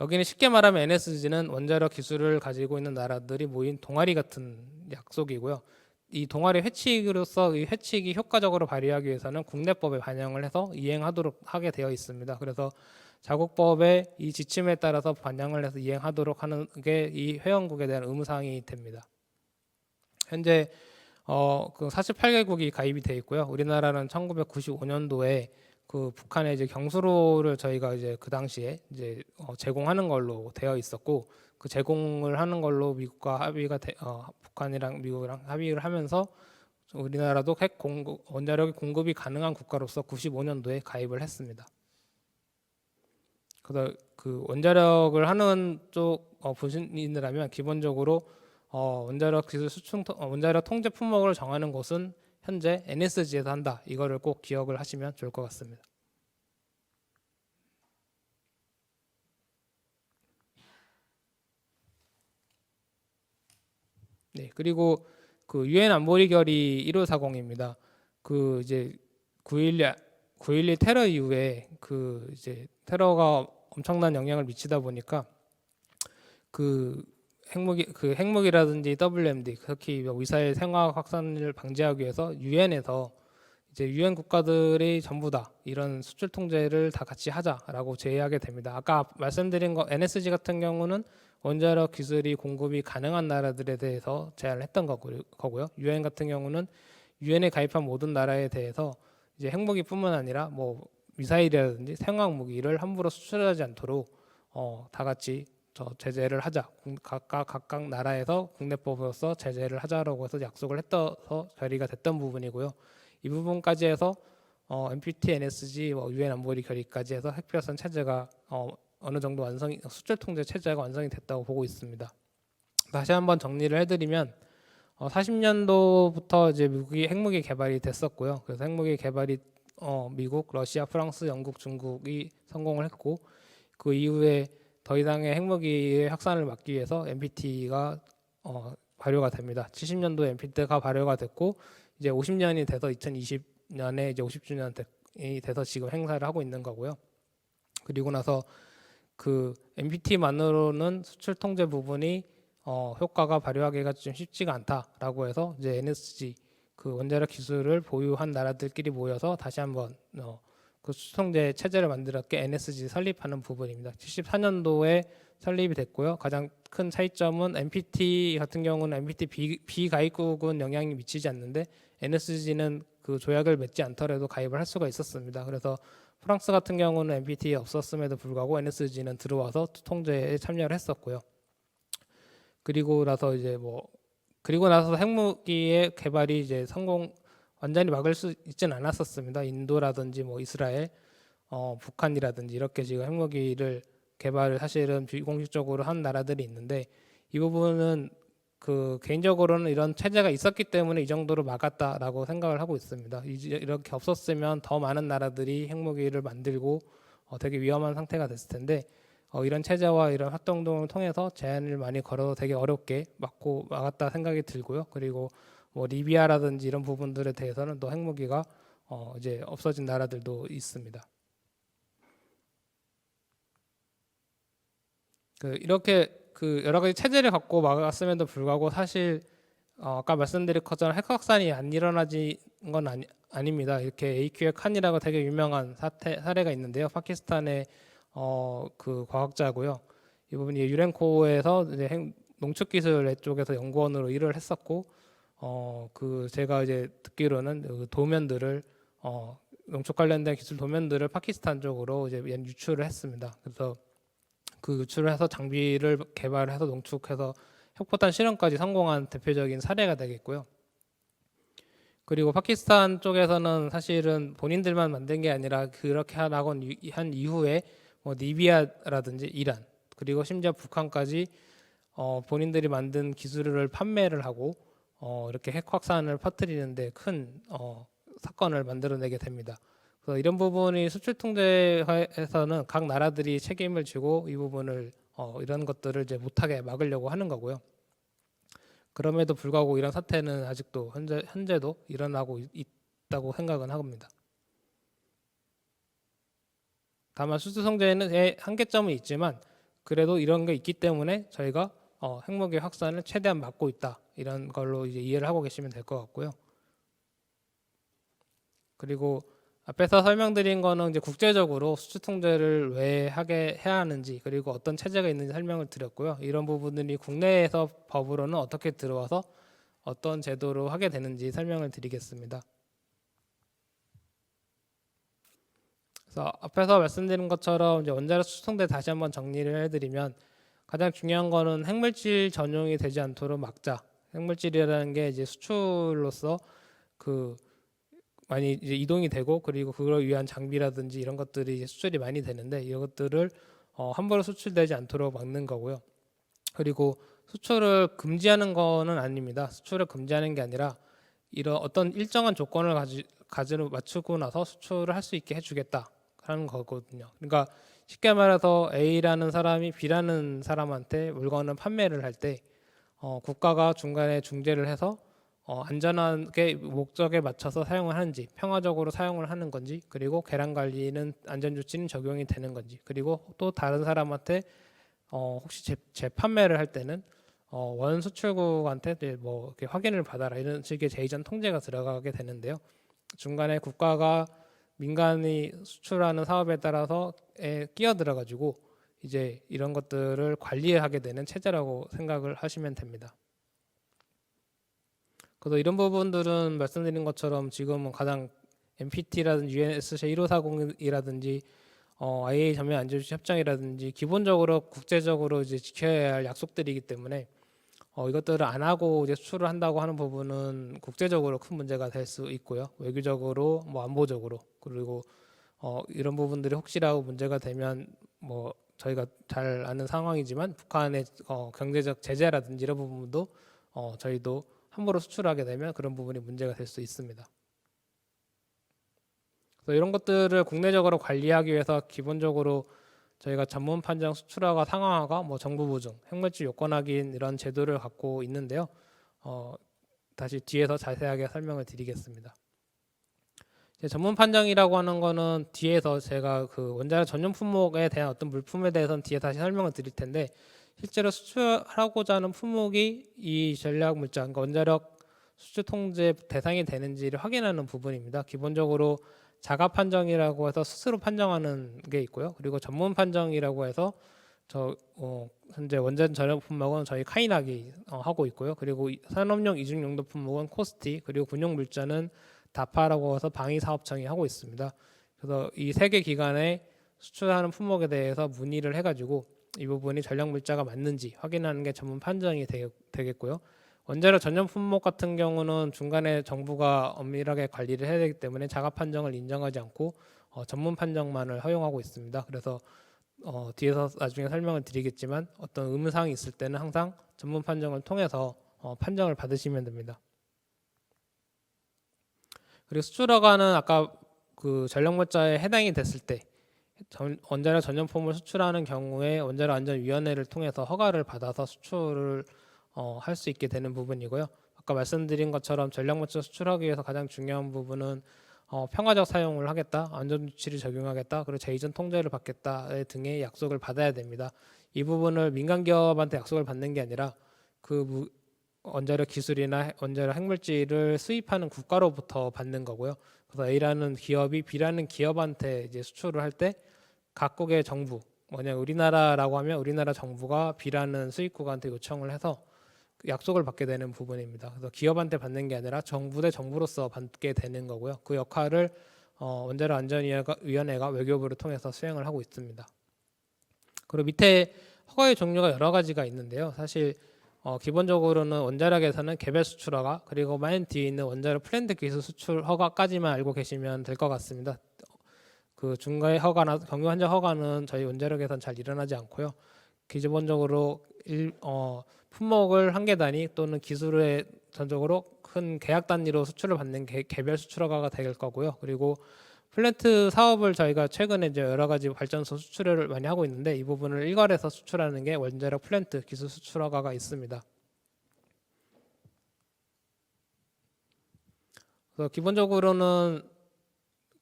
여기는 쉽게 말하면 NSG는 원자력 기술을 가지고 있는 나라들이 모인 동아리 같은 약속이고요. 이 동아리 회칙으로서 이 회칙이 효과적으로 발휘하기 위해서는 국내법에 반영을 해서 이행하도록 하게 되어 있습니다. 그래서 자국법의 이 지침에 따라서 반영을 해서 이행하도록 하는 게 이 회원국에 대한 의무사항이 됩니다. 현재 그 48개국이 가입이 되어 있고요. 우리나라는 1995년도에 그 북한의 이제 경수로를 저희가 이제 그 당시에 이제 제공하는 걸로 되어 있었고, 그 제공을 하는 걸로 미국과 북한이랑 미국이랑 합의를 하면서 우리나라도 원자력의 공급이 가능한 국가로서 95년도에 가입을 했습니다. 그래서 그 원자력을 하는 쪽 분신이라면 기본적으로 원자력 기술 원자력 통제 품목을 정하는 곳은 현재 NSG에서 한다. 이거를 꼭 기억을 하시면 좋을 것 같습니다. 네, 그리고 그 유엔 안보리 결의 1540입니다. 그 이제 9.11 테러 이후에 그 이제 테러가 엄청난 영향을 미치다 보니까 그 핵무기라든지 WMD, 특히 미사일 생화학 확산을 방지하기 위해서 유엔에서 이제 유엔 국가들이 전부 다 이런 수출 통제를 다 같이 하자라고 제의하게 됩니다. 아까 말씀드린 거 NSG 같은 경우는 원자력 기술이 공급이 가능한 나라들에 대해서 제한을 했던 거고요. 유엔 같은 경우는 유엔에 가입한 모든 나라에 대해서 이제 핵무기뿐만 아니라 뭐 미사일이라든지 생화학 무기를 함부로 수출하지 않도록 다 같이 제재를 하자. 각각 나라에서 국내법으로서 제재를 하자라고 해서 약속을 했어서 결의가 됐던 부분이고요. 이 부분까지 해서 NPT, NSG, 유엔 안보리 결의까지 해서 핵폐하선 체제가 어느 정도 수출 통제 체제가 완성이 됐다고 보고 있습니다. 다시 한번 정리를 해드리면 40년도부터 이제 미국이 핵무기 개발이 됐었고요. 그래서 핵무기 개발이 미국, 러시아, 프랑스, 영국, 중국이 성공을 했고 그 이후에 더 이상의 핵무기의 확산을 막기 위해서 NPT가 발효가 됩니다. 70년도에 NPT가 발효가 됐고 이제 50년이 돼서 2020년에 이제 50주년이 돼서 지금 행사를 하고 있는 거고요. 그리고 나서 그 NPT만으로는 수출 통제 부분이 효과가 발휘하기가 좀 쉽지가 않다라고 해서 이제 NSG 그 원자력 기술을 보유한 나라들끼리 모여서 다시 한번 그 수출 통제 체제를 만들었게 NSG 설립하는 부분입니다. 74년도에 설립이 됐고요. 가장 큰 차이점은 NPT 같은 경우는 NPT 비가입국은 영향이 미치지 않는데 NSG는 그 조약을 맺지 않더라도 가입을 할 수가 있었습니다. 그래서 프랑스 같은 경우는 NPT에 없었음에도 불구하고 NSG는 들어와서 통제에 참여를 했었고요. 그리고 나서 핵무기의 개발이 이제 완전히 막을 수 있지는 않았었습니다. 인도라든지 이스라엘, 북한이라든지 이렇게 지금 핵무기를 개발을 사실은 비공식적으로 한 나라들이 있는데 이 부분은 그 개인적으로는 이런 체제가 있었기 때문에 이 정도로 막았다라고 생각을 하고 있습니다. 이렇게 없었으면 더 많은 나라들이 핵무기를 만들고 되게 위험한 상태가 됐을 텐데 이런 체제와 이런 활동을 통해서 제한을 많이 걸어도 되게 어렵게 막았다 생각이 들고요. 그리고 리비아라든지 이런 부분들에 대해서는 또 핵무기가 이제 없어진 나라들도 있습니다. 이렇게 여러 가지 체제를 갖고 막았음에도 불구하고 사실 아까 말씀드린 것처럼 핵 확산이 안 일어나진 건 아닙니다. 이렇게 AQ의 칸이라고 되게 유명한 사례가 있는데요. 파키스탄의 그 과학자고요. 이 부분이 유렌코에서 이제 농축 기술 쪽에서 연구원으로 일을 했었고 제가 이제 듣기로는 그 도면들을 농축 관련된 기술 도면들을 파키스탄 쪽으로 이제 유출을 했습니다. 그래서 그 유출을 해서 장비를 개발해서 농축해서 핵포탄 실험까지 성공한 대표적인 사례가 되겠고요. 그리고 파키스탄 쪽에서는 사실은 본인들만 만든 게 아니라 그렇게 한 이후에 리비아라든지 이란 그리고 심지어 북한까지 본인들이 만든 기술을 판매를 하고 이렇게 핵 확산을 퍼뜨리는데 큰 사건을 만들어내게 됩니다. 그래서 이런 부분이 수출 통제에서는 각 나라들이 책임을 지고 이 부분을 이런 것들을 이제 못하게 막으려고 하는 거고요. 그럼에도 불구하고 이런 사태는 아직도 현재도 일어나고 있다고 생각은 합니다. 다만 수출 통제에는 한계점은 있지만 그래도 이런 게 있기 때문에 저희가 핵무기 확산을 최대한 막고 있다 이런 걸로 이제 이해를 하고 계시면 될 것 같고요. 그리고 앞에서 설명드린 거는 이제 국제적으로 수출 통제를 왜 해야 하는지 그리고 어떤 체제가 있는지 설명을 드렸고요. 이런 부분들이 국내에서 법으로는 어떻게 들어와서 어떤 제도로 하게 되는지 설명을 드리겠습니다. 그래서 앞에서 말씀드린 것처럼 이제 원자력 수출 통제 다시 한번 정리를 해드리면 가장 중요한 거는 핵물질 전용이 되지 않도록 막자. 핵물질이라는 게 이제 수출로서 많이 이제 이동이 되고 그리고 그걸 위한 장비라든지 이런 것들이 이제 수출이 많이 되는데 이것들을 함부로 수출되지 않도록 막는 거고요. 그리고 수출을 금지하는 거는 아닙니다. 수출을 금지하는 게 아니라 이런 어떤 일정한 조건을 맞추고 나서 수출을 할 수 있게 해주겠다 하는 거거든요. 그러니까 쉽게 말해서 A라는 사람이 B라는 사람한테 물건을 판매를 할 때 국가가 중간에 중재를 해서 안전하게 목적에 맞춰서 사용을 하는지 평화적으로 사용을 하는 건지 그리고 계량 관리는 안전조치는 적용이 되는 건지 그리고 또 다른 사람한테 혹시 재판매를 할 때는 원 수출국한테 이제 뭐 이렇게 확인을 받아라 이런 식의 제이전 통제가 들어가게 되는데요. 중간에 국가가 민간이 수출하는 사업에 따라서 끼어들어 가지고 이제 이런 것들을 관리하게 되는 체제라고 생각을 하시면 됩니다. 그래서 이런 부분들은 말씀드린 것처럼 지금은 가장 NPT라든지 UNSC 1540이라든지 IA 전면 안전주의 협정이라든지 기본적으로 국제적으로 이제 지켜야 할 약속들이기 때문에 이것들을 안 하고 이제 수출을 한다고 하는 부분은 국제적으로 큰 문제가 될 수 있고요. 외교적으로, 뭐 안보적으로, 그리고 이런 부분들이 혹시라도 문제가 되면 뭐 저희가 잘 아는 상황이지만 북한의 경제적 제재라든지 이런 부분도 저희도 함부로 수출하게 되면 그런 부분이 문제가 될 수 있습니다. 그래서 이런 것들을 국내적으로 관리하기 위해서 기본적으로 저희가 전문 판정 수출화가 상하화가 뭐 정부 보증, 핵물질 요건 확인 이런 제도를 갖고 있는데요. 다시 뒤에서 자세하게 설명을 드리겠습니다. 전문 판정이라고 하는 거는 뒤에서 제가 그 원자력 전용 품목에 대한 어떤 물품에 대해서는 뒤에 다시 설명을 드릴 텐데 실제로 수출하고자 하는 품목이 이 전략 물자, 그러니까 원자력 수출 통제 대상이 되는지를 확인하는 부분입니다. 기본적으로 자가 판정이라고 해서 스스로 판정하는 게 있고요. 그리고 전문 판정이라고 해서 현재 원전 전용 품목은 저희 카이나기 하고 있고요. 그리고 산업용 이중 용도 품목은 코스티, 그리고 군용 물자는 다파라고 해서 방위사업청이 하고 있습니다. 그래서 이 세 개 기관에 수출하는 품목에 대해서 문의를 해가지고 이 부분이 전략 물자가 맞는지 확인하는 게 전문 판정이 되겠고요. 원자력 전용 품목 같은 경우는 중간에 정부가 엄밀하게 관리를 해야 되기 때문에 자가 판정을 인정하지 않고 전문 판정만을 허용하고 있습니다. 그래서 뒤에서 나중에 설명을 드리겠지만 어떤 의문사항이 있을 때는 항상 전문 판정을 통해서 판정을 받으시면 됩니다. 그리고 수출허가는 아까 그 전력물자에 해당이 됐을 때 원자력 전용품을 수출하는 경우에 원자력 안전위원회를 통해서 허가를 받아서 수출을 할 수 있게 되는 부분이고요. 아까 말씀드린 것처럼 전략물자 수출하기 위해서 가장 중요한 부분은 평화적 사용을 하겠다, 안전조치를 적용하겠다, 그리고 제이전 통제를 받겠다 등의 약속을 받아야 됩니다. 이 부분을 민간 기업한테 약속을 받는 게 아니라 그 원자력 기술이나 원자력 핵물질을 수입하는 국가로부터 받는 거고요. 그래서 A라는 기업이 B라는 기업한테 이제 수출을 할 때 각국의 정부, 뭐냐 우리나라라고 하면 우리나라 정부가 B라는 수입국한테 요청을 해서 약속을 받게 되는 부분입니다. 그래서 기업한테 받는 게 아니라 정부 대 정부로서 받게 되는 거고요. 그 역할을 원자력 안전위원회가 외교부를 통해서 수행을 하고 있습니다. 그리고 밑에 허가의 종류가 여러 가지가 있는데요. 사실 기본적으로는 원자력에서는 개별 수출허가, 그리고 맨 뒤에 있는 원자력 플랜트 기술 수출 허가까지만 알고 계시면 될 것 같습니다. 그 중간의 허가나 경유 환자 허가는 저희 원자력에서는 잘 일어나지 않고요. 기본적으로 품목을 한 개 단위 또는 기술의 전적으로 큰 계약 단위로 수출을 받는 개별 수출 허가가 될 거고요. 그리고 플랜트 사업을 저희가 최근에 이제 여러 가지 발전소 수출을 많이 하고 있는데 이 부분을 일괄해서 수출하는 게 원자력 플랜트 기술 수출 허가가 있습니다. 그래서 기본적으로는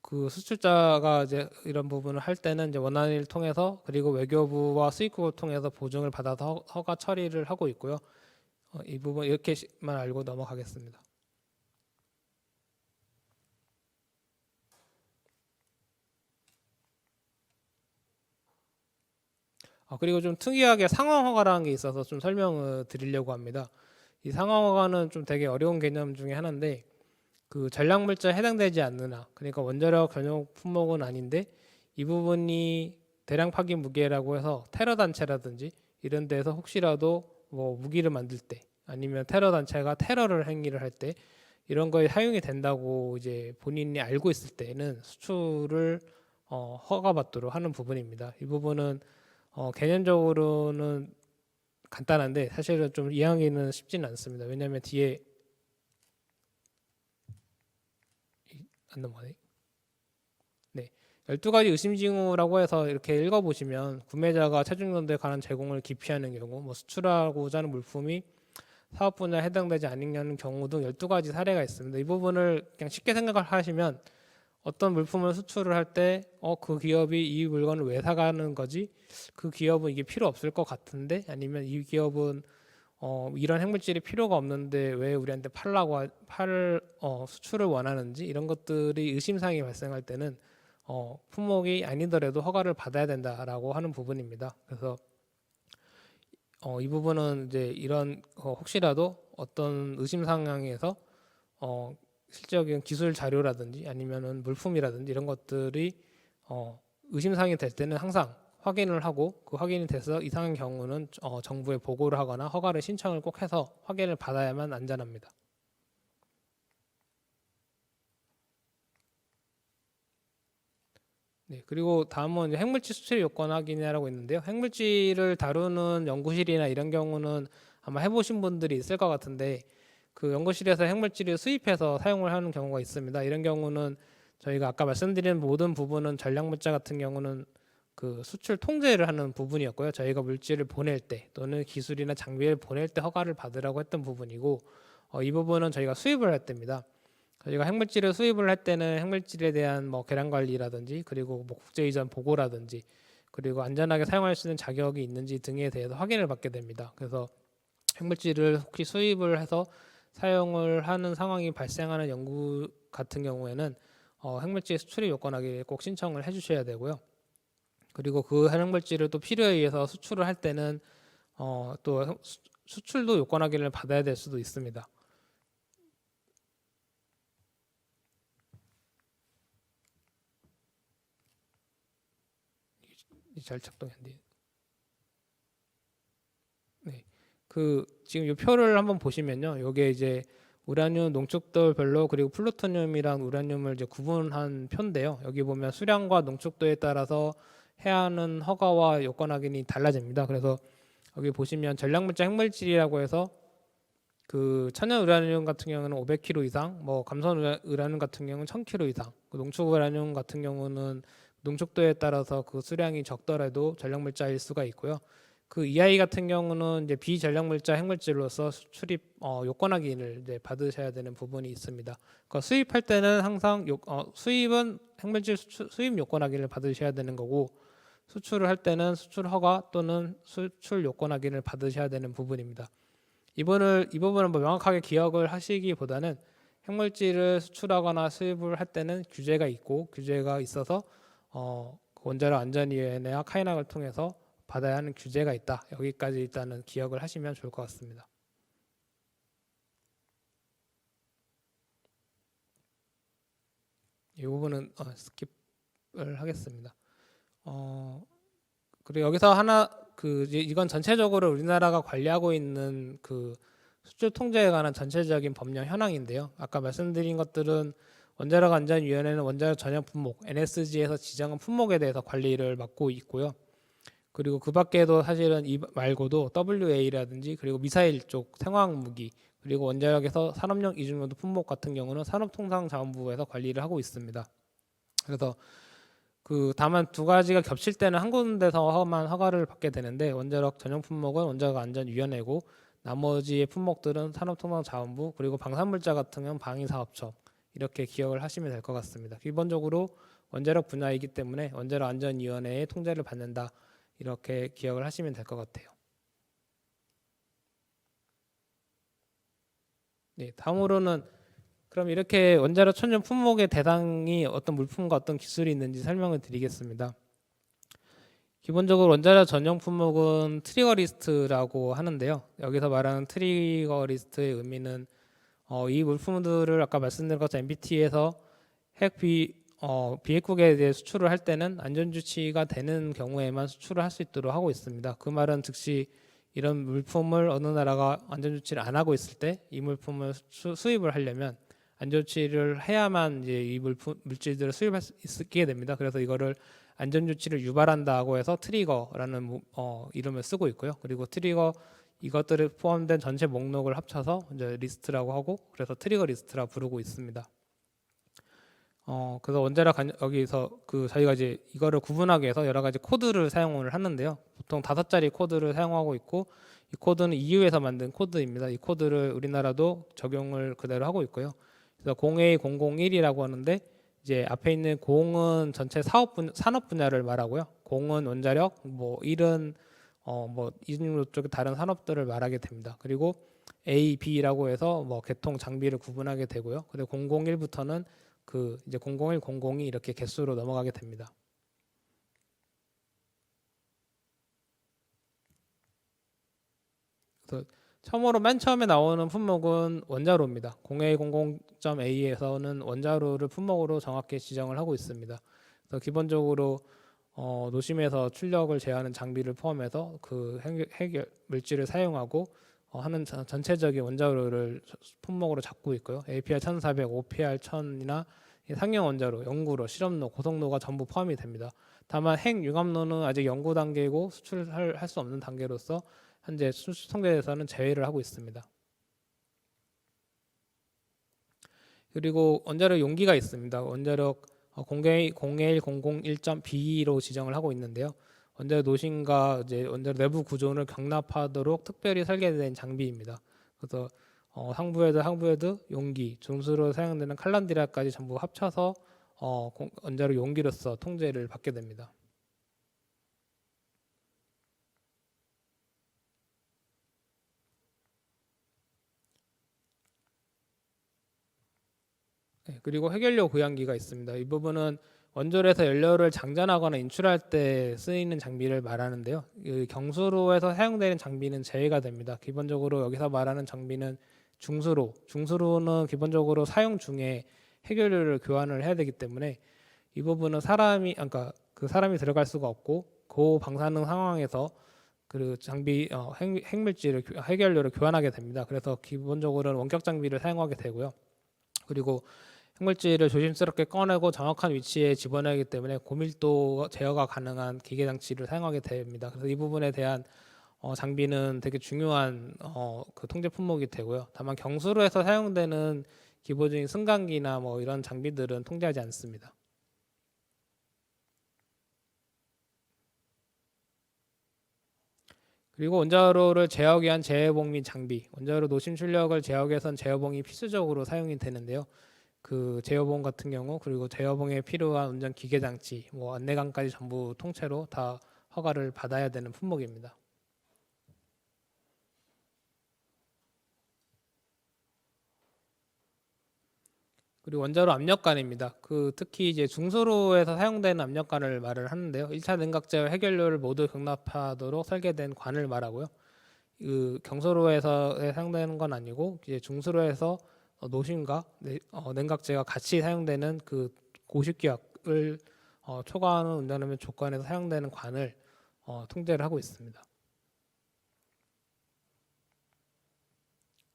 그 수출자가 이제 이런 부분을 할 때는 이제 원안을 통해서 그리고 외교부와 수입국을 통해서 보증을 받아서 허가 처리를 하고 있고요. 이 부분 이렇게만 알고 넘어가겠습니다. 그리고 좀 특이하게 상황허가라는 게 있어서 좀 설명을 드리려고 합니다. 이 상황허가는 좀 되게 어려운 개념 중에 하나인데 그 전략물자에 해당되지 않느나, 그러니까 원자력 전용 품목은 아닌데 이 부분이 대량 파기 무기라고 해서 테러 단체라든지 이런 데서 혹시라도 뭐 무기를 만들 때 아니면 테러 단체가 테러를 행위를 할 때 이런 거에 사용이 된다고 이제 본인이 알고 있을 때는 수출을 허가받도록 하는 부분입니다. 이 부분은 개념적으로는 간단한데 사실은 좀 이해하기는 쉽지는 않습니다. 왜냐하면 뒤에 안 넘어가네. 네, 12가지 의심징후라고 해서 이렇게 읽어보시면 구매자가 최종 연도에 관한 제공을 기피하는 경우, 뭐 수출하고자 하는 물품이 사업 분야에 해당되지 않는 경우 등 12가지 사례가 있습니다. 이 부분을 그냥 쉽게 생각을 하시면 어떤 물품을 수출을 할 때 그 기업이 이 물건을 왜 사가는 거지? 그 기업은 이게 필요 없을 것 같은데 아니면 이 기업은 이런 핵물질이 필요가 없는데 왜 우리한테 수출을 원하는지 이런 것들이 의심사항이 발생할 때는 품목이 아니더라도 허가를 받아야 된다라고 하는 부분입니다. 그래서 이 부분은 이제 이런 혹시라도 어떤 의심 상황에서 실질적인 기술 자료라든지 아니면은 물품이라든지 이런 것들이 의심 사항이 될 때는 항상 확인을 하고 그 확인이 돼서 이상한 경우는 정부에 보고를 하거나 허가를 신청을 꼭 해서 확인을 받아야만 안전합니다. 네, 그리고 다음은 이제 핵물질 수출 요건 확인이라고 있는데요. 핵물질을 다루는 연구실이나 이런 경우는 아마 해보신 분들이 있을 것 같은데 그 연구실에서 핵물질을 수입해서 사용을 하는 경우가 있습니다. 이런 경우는 저희가 아까 말씀드린 모든 부분은 전략물자 같은 경우는 그 수출 통제를 하는 부분이었고요. 저희가 물질을 보낼 때 또는 기술이나 장비를 보낼 때 허가를 받으라고 했던 부분이고 이 부분은 저희가 수입을 할 때입니다. 저희가 핵물질을 수입을 할 때는 핵물질에 대한 뭐 계량 관리라든지 그리고 뭐 국제 이전 보고라든지 그리고 안전하게 사용할 수 있는 자격이 있는지 등에 대해서 확인을 받게 됩니다. 그래서 핵물질을 혹시 수입을 해서 사용을 하는 상황이 발생하는 연구 같은 경우에는 핵물질 수출입 요건하기를 꼭 신청을 해주셔야 되고요. 그리고 그 핵물질을 또 필요에 의해서 수출을 할 때는 또 수출도 요건 확인을 받아야 될 수도 있습니다. 잘 작동이 안 돼요. 네, 그 지금 이 표를 한번 보시면요, 이게 이제 우라늄 농축도별로 그리고 플루토늄이랑 우라늄을 이제 구분한 표인데요. 여기 보면 수량과 농축도에 따라서 해야 하는 허가와 요건 확인이 달라집니다. 그래서 여기 보시면 전략물자 핵물질이라고 해서 그 천연 우라늄 같은 경우는 500kg 이상, 뭐 감선 우라늄 같은 경우는 1000kg 이상, 그 농축 우라늄 같은 경우는 농축도에 따라서 그 수량이 적더라도 전략물자일 수가 있고요. 그 EI 같은 경우는 이제 비전략물자 핵물질로서 수출입 요건 확인을 이제 받으셔야 되는 부분이 있습니다. 그러니까 수입할 때는 항상 수입은 핵물질 수입 요건 확인을 받으셔야 되는 거고 수출을 할 때는 수출 허가 또는 수출 요건 확인을 받으셔야 되는 부분입니다. 이 부분을 뭐 명확하게 기억을 하시기보다는 핵물질을 수출하거나 수입을 할 때는 규제가 있고 규제가 있어서 원자력 안전위원회와 카이낙을 통해서 받아야 하는 규제가 있다. 여기까지 일단은 기억을 하시면 좋을 것 같습니다. 이 부분은 스킵을 하겠습니다. 그리고 여기서 하나 이건 전체적으로 우리나라가 관리하고 있는 그 수출 통제에 관한 전체적인 법령 현황인데요. 아까 말씀드린 것들은 원자력 안전위원회는 원자력 전용 품목 NSG에서 지정한 품목에 대해서 관리를 맡고 있고요. 그리고 그 밖에도 사실은 이 말고도 WA라든지 그리고 미사일 쪽 생화학 무기 그리고 원자력에서 산업용 이중용도 품목 같은 경우는 산업통상자원부에서 관리를 하고 있습니다. 그래서 다만 두 가지가 겹칠 때는 한 군데서만 허가를 받게 되는데 원자력 전용 품목은 원자력 안전위원회고 나머지의 품목들은 산업통상자원부 그리고 방산물자 같은 경우는 방위사업청 이렇게 기억을 하시면 될 것 같습니다. 기본적으로 원자력 분야이기 때문에 원자력 안전위원회의 통제를 받는다. 이렇게 기억을 하시면 될 것 같아요. 네, 다음으로는 그럼 이렇게 원자력 천연 품목의 대상이 어떤 물품과 어떤 기술이 있는지 설명을 드리겠습니다. 기본적으로 원자력 전용 품목은 트리거 리스트라고 하는데요. 여기서 말하는 트리거 리스트의 의미는 이 물품들을 아까 말씀드린 것처럼 NPT에서 비핵국에 대해 수출을 할 때는 안전주치가 되는 경우에만 수출을 할 수 있도록 하고 있습니다. 그 말은 즉시 이런 물품을 어느 나라가 안전주치를 안 하고 있을 때 이 물품을 수입을 하려면 안전주치를 해야만 이제 이 물질들을 수입할 수 있게 됩니다. 그래서 이거를 안전주치를 유발한다고 해서 트리거라는 이름을 쓰고 있고요. 그리고 트리거 이것들을 포함된 전체 목록을 합쳐서 이제 리스트라고 하고 그래서 트리거 리스트라 부르고 있습니다. 그래서 원자력 여기서 저희가 이제 이거를 구분하기 위해서 여러 가지 코드를 사용을 하는데요. 보통 5자리 코드를 사용하고 있고 이 코드는 EU에서 만든 코드입니다. 이 코드를 우리나라도 적용을 그대로 하고 있고요. 그래서 0A001이라고 하는데 이제 앞에 있는 0은 전체 산업 분야를 말하고요. 0은 원자력, 뭐 1은 뭐 이중 쪽의 다른 산업들을 말하게 됩니다. 그리고 A, B라고 해서 뭐 계통 장비를 구분하게 되고요. 그리고 001부터는 그 이제 001, 002 이렇게 개수로 넘어가게 됩니다. 그래서 처음으로 맨 처음에 나오는 품목은 원자로입니다. 0100.A에서는 원자로를 품목으로 정확히 지정을 하고 있습니다. 그래서 기본적으로 노심에서 출력을 제어하는 장비를 포함해서 그 해결 물질을 사용하고 하는 전체적인 원자로를 품목으로 잡고 있고요. APR 1400, OPR 1000이나 상용 원자로, 연구로, 실험로, 고속로가 전부 포함이 됩니다. 다만 핵융합로는 아직 연구 단계이고 수출할 수 없는 단계로서 현재 수출 통제에서는 제외를 하고 있습니다. 그리고 원자력 용기가 있습니다. 원자력 01001.B로 지정을 하고 있는데요. 원자력 노심과 이제 원자력 내부 구조를 경납하도록 특별히 설계된 장비입니다. 그래서 상부헤드, 용기, 중수로 사용되는 칼란디라까지 전부 합쳐서 원자력 용기로서 통제를 받게 됩니다. 네, 그리고 해결료 고양기가 있습니다. 이 부분은 원조로에서 연료를 장전하거나 인출할 때 쓰이는 장비를 말하는데요. 이 경수로에서 사용되는 장비는 제외가 됩니다. 기본적으로 여기서 말하는 장비는 중수로는 기본적으로 사용 중에 해결료를 교환을 해야 되기 때문에 이 부분은 그러니까 그 사람이 들어갈 수가 없고 고방사능 상황에서 그 장비 핵물질을 해결료를 교환하게 됩니다. 그래서 기본적으로는 원격 장비를 사용하게 되고요. 그리고 핵물질을 조심스럽게 꺼내고 정확한 위치에 집어넣기 때문에 고밀도 제어가 가능한 기계 장치를 사용하게 됩니다. 그래서 이 부분에 대한 장비는 되게 중요한 그 통제 품목이 되고요. 다만 경수로에서 사용되는 기본적인 승강기나 뭐 이런 장비들은 통제하지 않습니다. 그리고 원자로를 제어하기 위한 제어봉 및 장비, 원자로 노심 출력을 제어하기 위해선 제어봉이 필수적으로 사용이 되는데요. 그 제어봉 같은 경우 그리고 제어봉에 필요한 운전 기계 장치, 뭐 안내관까지 전부 통째로 다 허가를 받아야 되는 품목입니다. 그리고 원자로 압력관입니다. 그 특히 이제 중수로에서 사용되는 압력관을 말을 하는데요. 1차 냉각제와 해결료를 모두 경납하도록 설계된 관을 말하고요. 그 경수로에서 사용되는 건 아니고 이제 중수로에서 노심과 냉각제가 같이 사용되는 그 고식기압을 초과하는 운전하면 조건에서 사용되는 관을 통제를 하고 있습니다.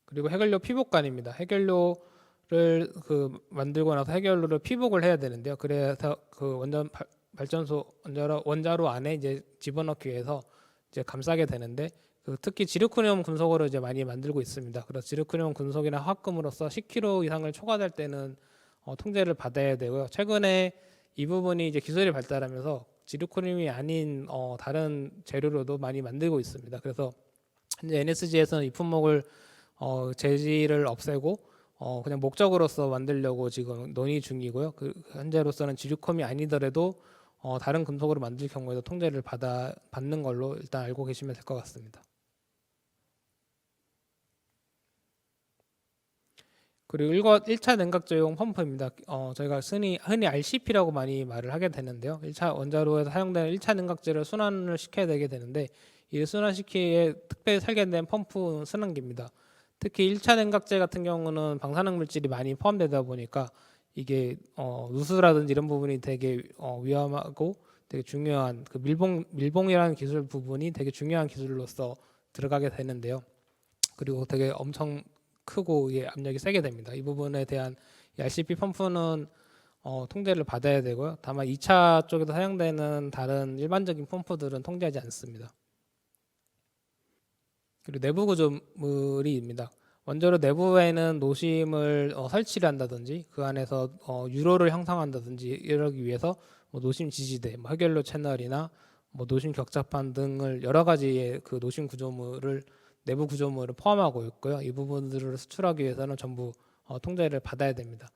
그리고 해결료 피복관입니다. 해결료를 만들고 나서 해결료를 피복을 해야 되는데요. 그래서 그 발전소 원자로 안에 이제 집어넣기 위해서 이제 감싸게 되는데 특히 지르코늄 금속으로 이제 많이 만들고 있습니다. 그래서 지르코늄 금속이나 화학금으로서 10kg 이상을 초과될 때는 통제를 받아야 되고요. 최근에 이 부분이 이제 기술이 발달하면서 지르코늄이 아닌 다른 재료로도 많이 만들고 있습니다. 그래서 현재 NSG에서는 이 품목을 재질을 없애고 그냥 목적으로서 만들려고 지금 논의 중이고요. 그 현재로서는 지르코늄이 아니더라도 다른 금속으로 만들 경우에도 통제를 받는 걸로 일단 알고 계시면 될 것 같습니다. 그리고 1차 냉각제용 펌프입니다. 저희가 흔히 RCP라고 많이 말을 하게 되는데요. 1차 원자로에서 사용되는 1차 냉각제를 순환을 시켜야 되게 되는데 이 순환시키기에 특별히 설계된 펌프 순환기입니다. 특히 1차 냉각제 같은 경우는 방사능 물질이 많이 포함되다 보니까 이게 누수라든지 이런 부분이 되게 위험하고 되게 중요한 그 밀봉이라는 기술 부분이 되게 중요한 기술로서 들어가게 되는데요. 그리고 되게 엄청 크고 압력이 세게 됩니다. 이 부분에 대한 RCP 펌프는 통제를 받아야 되고요. 다만 2차 쪽에서 사용되는 다른 일반적인 펌프들은 통제하지 않습니다. 그리고 내부 구조물이입니다. 원자로 내부에는 노심을 설치를 한다든지 그 안에서 유로를 형성한다든지 이러기 위해서 뭐 노심 지지대, 뭐 해결료 채널이나 뭐 노심 격자판 등을 여러 가지의 그 노심 구조물을 내부 구조물을 포함하고 있고요. 이 부분들을 수출하기 위해서는 전부 통제를 받아야 됩니다.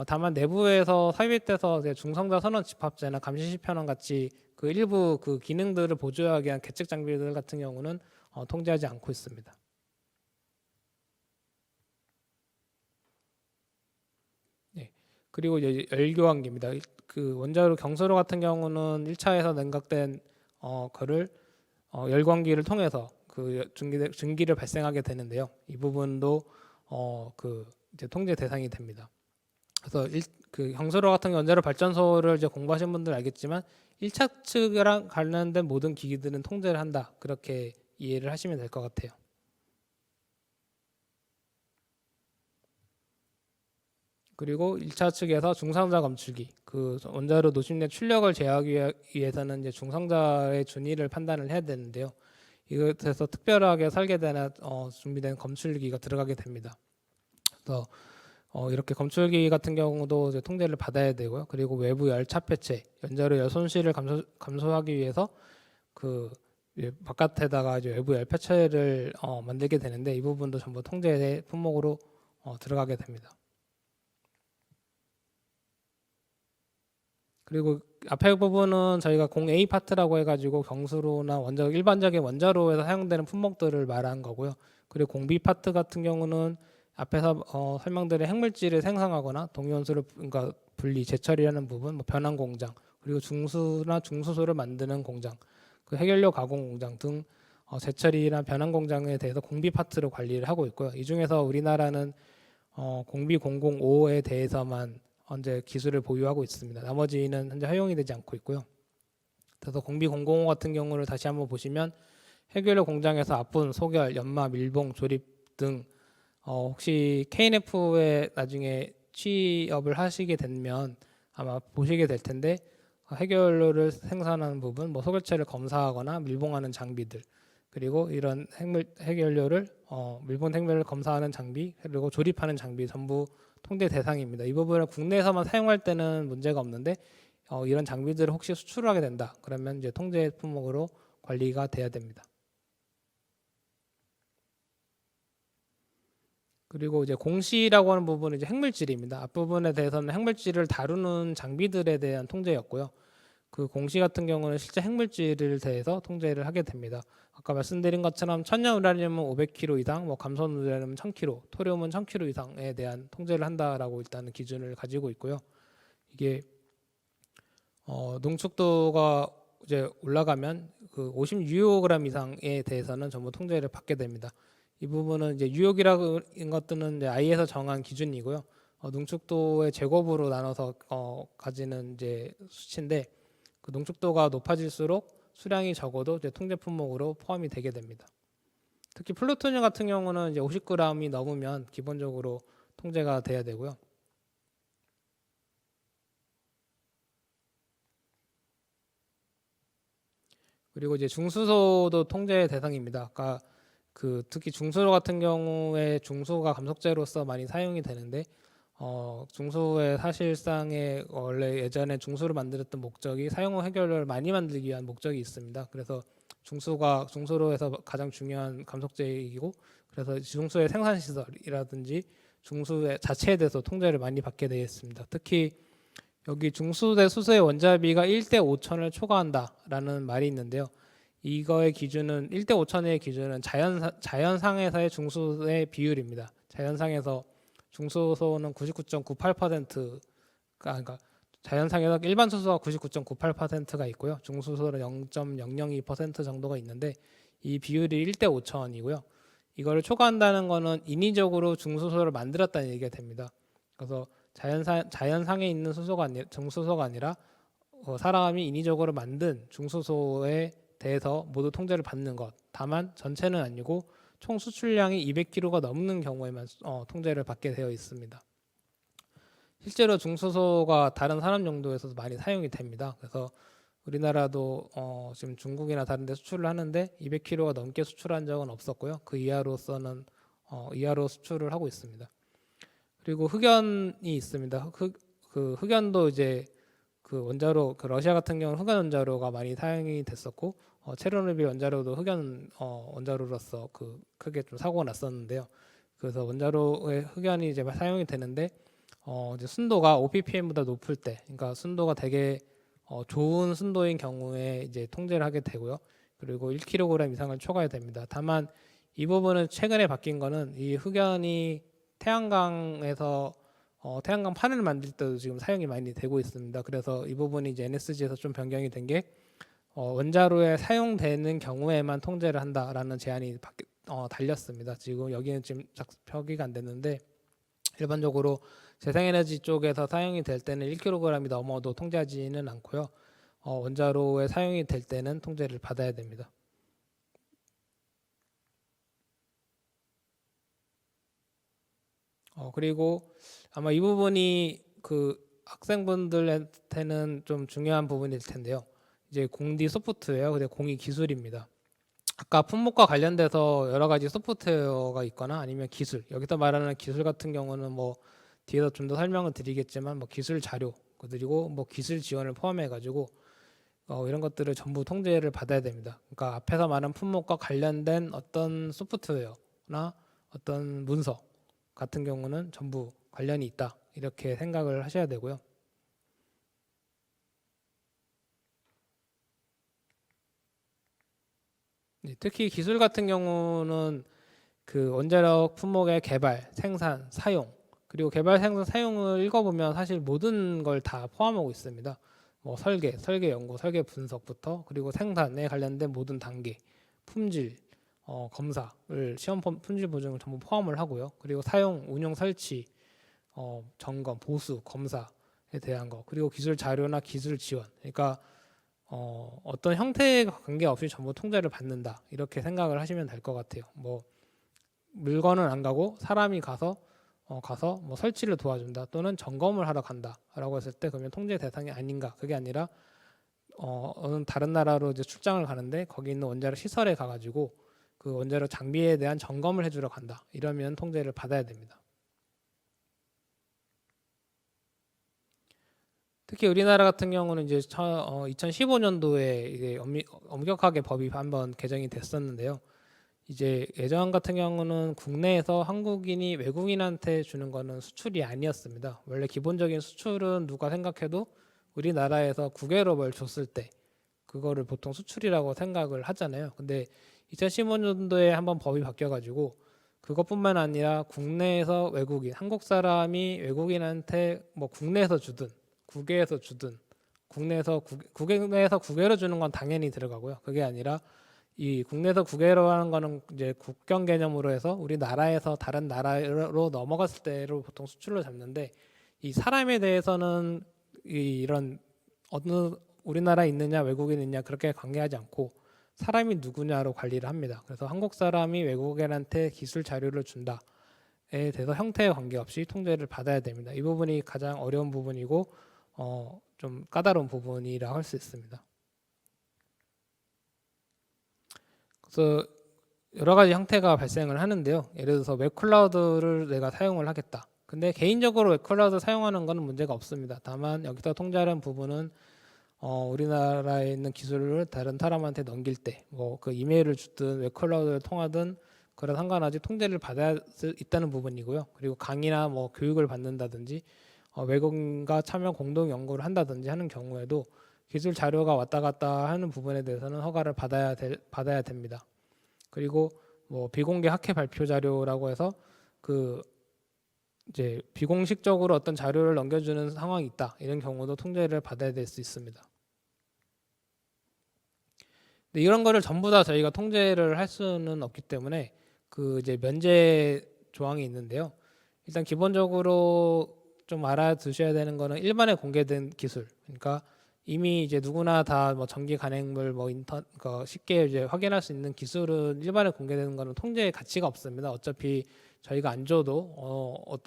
다만 내부에서 삽입돼서 이제 중성자 선원 집합제나 감시 시편원 같이 그 일부 그 기능들을 보조하기 위한 계측 장비들 같은 경우는 통제하지 않고 있습니다. 네. 그리고 이제 열교환기입니다. 그 원자로 경수로 같은 경우는 1차에서 냉각된 거를 열광기를 통해서 그 증기를 발생하게 되는데요. 이 부분도 그 이제 통제 대상이 됩니다. 그래서 그 경수로 같은 원자로 발전소를 이제 공부하신 분들 알겠지만 1차 측이랑 관련된 모든 기기들은 통제를 한다. 그렇게 이해를 하시면 될 것 같아요. 그리고 1차 측에서 중상자 검출기, 그 원자로 노심내 출력을 제어하기 위해서는 이제 중상자의 준위를 판단을 해야 되는데요. 이것에서 특별하게 설계된 준비된 검출기가 들어가게 됩니다. 그래서 이렇게 검출기 같은 경우도 이제 통제를 받아야 되고요. 그리고 외부 열 차폐체, 원자로 열 손실을 감소하기 위해서 그 바깥에다가 이제 외부 열 폐체를 만들게 되는데 이 부분도 전부 통제의 품목으로 들어가게 됩니다. 그리고 앞에 부분은 저희가 0A 파트라고 해가지고 경수로나 일반적인 원자로에서 사용되는 품목들을 말한 거고요. 그리고 0B 파트 같은 경우는 앞에서 설명드린 핵물질을 생성하거나 동위원소를 그러니까 분리 재처리하는 부분, 뭐 변환 공장, 그리고 중수나 중수소를 만드는 공장, 그 해결료 가공 공장 등 재처리나 변환 공장에 대해서 0B 파트로 관리를 하고 있고요. 이 중에서 우리나라는 0B 005에 대해서만 현재 기술을 보유하고 있습니다. 나머지는 현재 허용이 되지 않고 있고요. 그래서 0B 005 같은 경우를 다시 한번 보시면 해결료 공장에서 압분, 소결, 연마, 밀봉, 조립 등 혹시 KNF에 나중에 취업을 하시게 되면 아마 보시게 될 텐데 해결료를 생산하는 부분, 뭐 소결체를 검사하거나 밀봉하는 장비들, 그리고 이런 해결료를 밀봉 핵물을 검사하는 장비, 그리고 조립하는 장비 전부 통제 대상입니다. 이 부분을 국내에서만 사용할 때는 문제가 없는데 이런 장비들을 혹시 수출을 하게 된다. 그러면 이제 통제 품목으로 관리가 돼야 됩니다. 그리고 이제 공시라고 하는 부분은 이제 핵물질입니다. 앞부분에 대해서는 핵물질을 다루는 장비들에 대한 통제였고요. 그 공시 같은 경우는 실제 핵물질을 대해서 통제를 하게 됩니다. 아까 말씀드린 것처럼 천연 우라늄은 500kg 이상, 뭐 감선 우라늄은 1000kg, 토륨은 1000kg 이상에 대한 통제를 한다라고 일단은 기준을 가지고 있고요. 이게 농축도가 이제 올라가면 그 56g 이상에 대해서는 전부 통제를 받게 됩니다. 이 부분은 이제 유효기라는 것들은 이제 I에서 정한 기준이고요. 농축도의 제곱으로 나눠서 가지는 이제 수치인데 그 농축도가 높아질수록 수량이 적어도 이제 통제 품목으로 포함이 되게 됩니다. 특히 플루토늄 같은 경우는 이제 50g이 넘으면 기본적으로 통제가 돼야 되고요. 그리고 이제 중수소도 통제 대상입니다. 아까 그 특히 중수소 같은 경우에 중수가 감속제로서 많이 사용이 되는데 중수의 사실상의 원래 예전에 중수를 만들었던 목적이 사용후 해결료를 많이 만들기 위한 목적이 있습니다. 그래서 중수로에서 가장 중요한 감속제이고 그래서 중수의 생산 시설이라든지 중수의 자체에 대해서 통제를 많이 받게 되어 있습니다. 특히 여기 중수대 수소의 원자비가 1대 5천을 초과한다라는 말이 있는데요. 이거의 기준은 1대 5천의 기준은 자연상에서의 중수의 비율입니다. 자연상에서 중수소는 99.98%가 그러니까 자연상에서 일반 수소가 99.98%가 있고요. 중수소는 0.002% 정도가 있는데 이 비율이 1대 5천이고요. 이거를 초과한다는 거는 인위적으로 중수소를 만들었다는 얘기가 됩니다. 그래서 자연상에 있는 중수소가 아니라 사람이 인위적으로 만든 중수소에 대해서 모두 통제를 받는 것. 다만 전체는 아니고 총 수출량이 200kg가 넘는 경우에만 통제를 받게 되어 있습니다. 실제로 중수소가 다른 산업 용도에서도 많이 사용이 됩니다. 그래서 우리나라도 지금 중국이나 다른 데 수출을 하는데 200kg가 넘게 수출한 적은 없었고요. 그 이하로서는 이하로 수출을 하고 있습니다. 그리고 흑연이 있습니다. 그 흑연도 이제 그 원자로 그 러시아 같은 경우는 흑연 원자로가 많이 사용이 됐었고 체르노빌 원자로도 흑연 원자로로서 그 크게 좀 사고가 났었는데요. 그래서 원자로의 흑연이 이제 사용이 되는데 이제 순도가 OPPM보다 높을 때, 그러니까 순도가 되게 좋은 순도인 경우에 이제 통제를 하게 되고요. 그리고 1kg 이상을 초과해야 됩니다. 다만 이 부분은 최근에 바뀐 거는 이 흑연이 태양광에서 태양광 파넬을 만들 때도 지금 사용이 많이 되고 있습니다. 그래서 이 부분이 이제 NSG에서 좀 변경이 된 게 원자로에 사용되는 경우에만 통제를 한다라는 제한이 달렸습니다. 지금 여기는 지금 표기가 안 됐는데 일반적으로 재생에너지 쪽에서 사용이 될 때는 1kg이 넘어도 통제하지는 않고요. 원자로에 사용이 될 때는 통제를 받아야 됩니다. 그리고 아마 이 부분이 그 학생분들한테는 좀 중요한 부분일 텐데요. 이제 공디 소프트웨어, 근데 공이 기술입니다. 아까 품목과 관련돼서 여러 가지 소프트웨어가 있거나 아니면 기술, 여기서 말하는 기술 같은 경우는 뭐 뒤에서 좀 더 설명을 드리겠지만 뭐 기술 자료 그리고 뭐 기술 지원을 포함해 가지고 이런 것들을 전부 통제를 받아야 됩니다. 그러니까 앞에서 말한 품목과 관련된 어떤 소프트웨어나 어떤 문서 같은 경우는 전부 관련이 있다 이렇게 생각을 하셔야 되고요. 특히 기술 같은 경우는 그 원자력 품목의 개발, 생산, 사용 그리고 개발, 생산, 사용을 읽어보면 사실 모든 걸 다 포함하고 있습니다. 뭐 설계 연구, 설계 분석부터 그리고 생산에 관련된 모든 단계, 품질, 검사를 시험 품질 보증을 전부 포함을 하고요. 그리고 사용, 운용, 설치, 점검, 보수, 검사에 대한 거 그리고 기술 자료나 기술 지원. 그러니까 어떤 형태에 관계없이 전부 통제를 받는다 이렇게 생각을 하시면 될 것 같아요. 뭐 물건은 안 가고 사람이 가서 뭐 설치를 도와준다 또는 점검을 하러 간다라고 했을 때 그러면 통제 대상이 아닌가? 그게 아니라 어느 다른 나라로 이제 출장을 가는데 거기 있는 원자력 시설에 가가지고 그 원자력 장비에 대한 점검을 해주러 간다. 이러면 통제를 받아야 됩니다. 특히 우리나라 같은 경우는 이제 2015년도에 이게 엄격하게 법이 한번 개정이 됐었는데요. 이제 예전 같은 경우는 국내에서 한국인이 외국인한테 주는 거는 수출이 아니었습니다. 원래 기본적인 수출은 누가 생각해도 우리나라에서 국외로 뭘 줬을 때 그거를 보통 수출이라고 생각을 하잖아요. 근데 2015년도에 한번 법이 바뀌어가지고 그것뿐만 아니라 국내에서 외국인, 한국 사람이 외국인한테 뭐 국내에서 주든 국외에서 주든 국외에서 국외로 주는 건 당연히 들어가고요. 그게 아니라 이 국내에서 국외로 하는 거는 이제 국경 개념으로 해서 우리나라에서 다른 나라로 넘어갔을 때로 보통 수출로 잡는데 이 사람에 대해서는 이런 어느 우리나라에 있느냐 외국인에 있느냐 그렇게 관계하지 않고 사람이 누구냐로 관리를 합니다. 그래서 한국 사람이 외국인한테 기술 자료를 준다에 대해서 형태에 관계없이 통제를 받아야 됩니다. 이 부분이 가장 어려운 부분이고 좀 까다로운 부분이라 할 수 있습니다. 그래서 여러 가지 형태가 발생을 하는데요. 예를 들어서 웹클라우드를 내가 사용을 하겠다. 근데 개인적으로 웹클라우드 사용하는 것은 문제가 없습니다. 다만 여기서 통제하는 부분은 우리나라에 있는 기술을 다른 사람한테 넘길 때 뭐 그 이메일을 주든 웹클라우드를 통하든 그런 상관없이 통제를 받아야 있다는 부분이고요. 그리고 강의나 뭐 교육을 받는다든지 외국인과 참여 공동 연구를 한다든지 하는 경우에도 기술 자료가 왔다 갔다 하는 부분에 대해서는 허가를 받아야 됩니다. 그리고 뭐 비공개 학회 발표 자료라고 해서 그 이제 비공식적으로 어떤 자료를 넘겨주는 상황이 있다. 이런 경우도 통제를 받아야 될 수 있습니다. 근데 이런 거를 전부 다 저희가 통제를 할 수는 없기 때문에 그 이제 면제 조항이 있는데요. 일단 기본적으로 좀 알아두셔야 되는 거는 일반에 공개된 기술. 그러니까 이미 이제 누구나 다 뭐 전기 간행물 뭐 쉽게 이제 확인할 수 있는 기술은 일반에 공개되는 거는 통제의 가치가 없습니다. 어차피 저희가 안 줘도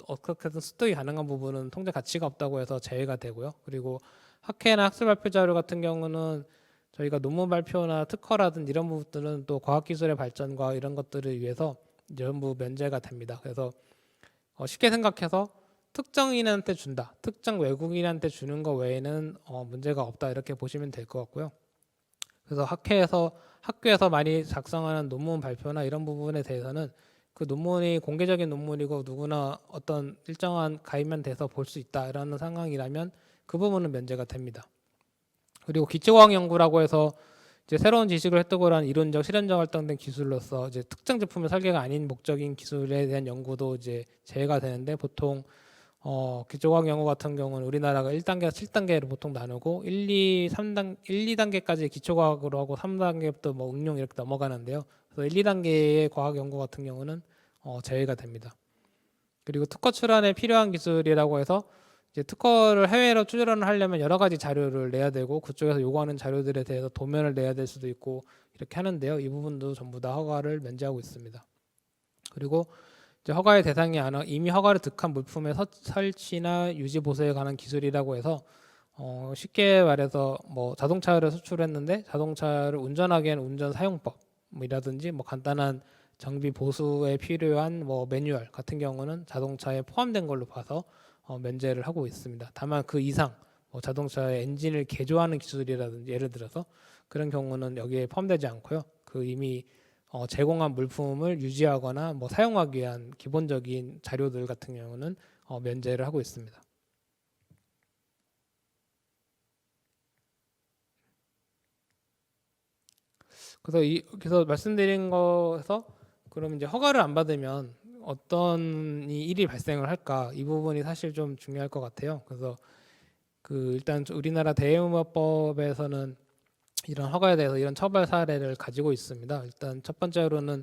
어떻게든 습득이 가능한 부분은 통제 가치가 없다고 해서 제외가 되고요. 그리고 학회나 학술 발표 자료 같은 경우는 저희가 논문 발표나 특허라든 이런 부분들은 또 과학기술의 발전과 이런 것들을 위해서 전부 면제가 됩니다. 그래서 쉽게 생각해서 특정인한테 준다, 특정 외국인한테 주는 거 외에는 문제가 없다 이렇게 보시면 될 것 같고요. 그래서 학교에서 많이 작성하는 논문 발표나 이런 부분에 대해서는 그 논문이 공개적인 논문이고 누구나 어떤 일정한 가입만 돼서 볼 수 있다라는 상황이라면 그 부분은 면제가 됩니다. 그리고 기초과학 연구라고 해서 이제 새로운 지식을 획득을 한 이론적, 실현적 활동된 기술로서 이제 특정 제품의 설계가 아닌 목적인 기술에 대한 연구도 이제 제외가 되는데 보통 기초과학 연구 같은 경우는 우리나라가 1단계에서 7단계로 보통 나누고 1, 2단계까지 기초과학으로 하고 3단계부터 뭐 응용 이렇게 넘어가는데요. 그래서 1, 2단계의 과학 연구 같은 경우는 제외가 됩니다. 그리고 특허 출원에 필요한 기술이라고 해서 이제 특허를 해외로 출원을 하려면 여러 가지 자료를 내야 되고 그쪽에서 요구하는 자료들에 대해서 도면을 내야 될 수도 있고 이렇게 하는데요. 이 부분도 전부 다 허가를 면제하고 있습니다. 그리고 이제 허가의 대상이 아니라 이미 허가를 득한 물품의 설치나 유지 보수에 관한 기술이라고 해서 쉽게 말해서 뭐 자동차를 수출했는데 자동차를 운전하기에는 운전 사용법이라든지 뭐 간단한 정비 보수에 필요한 뭐 매뉴얼 같은 경우는 자동차에 포함된 걸로 봐서 면제를 하고 있습니다. 다만 그 이상 뭐 자동차의 엔진을 개조하는 기술이라든지 예를 들어서 그런 경우는 여기에 포함되지 않고요. 그 이미 제공한 물품을 유지하거나 뭐 사용하기 위한 기본적인 자료들 같은 경우는 면제를 하고 있습니다. 그래서 말씀드린 거에서 그럼 이제 허가를 안 받으면 어떤 일이 발생을 할까 이 부분이 사실 좀 중요할 것 같아요. 그래서 그 일단 우리나라 대의무법에서는 이런 허가에 대해서 이런 처벌 사례를 가지고 있습니다. 일단 첫 번째로는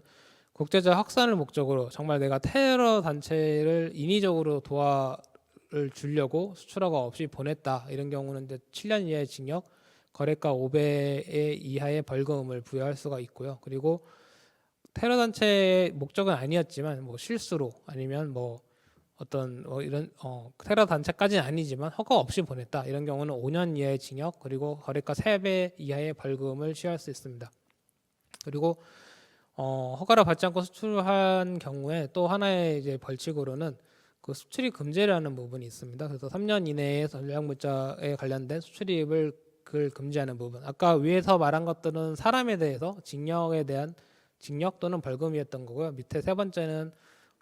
국제적 확산을 목적으로 정말 내가 테러 단체를 인위적으로 도와를 주려고 수출허가 없이 보냈다 이런 경우는 이제 7년 이하의 징역, 거래가 5배 이하의 벌금을 부여할 수가 있고요. 그리고 테러 단체의 목적은 아니었지만 뭐 실수로 아니면 뭐 어떤 이런 테러 단체까지는 아니지만 허가 없이 보냈다 이런 경우는 5년 이하의 징역 그리고 거래가 3배 이하의 벌금을 취할 수 있습니다. 그리고 허가를 받지 않고 수출한 경우에 또 하나의 이제 벌칙으로는 그 수출입 금지라는 부분이 있습니다. 그래서 3년 이내에 전략물자에 관련된 수출입을 금지하는 부분. 아까 위에서 말한 것들은 사람에 대해서 징역에 대한 징역 또는 벌금이었던 거고요. 밑에 세 번째는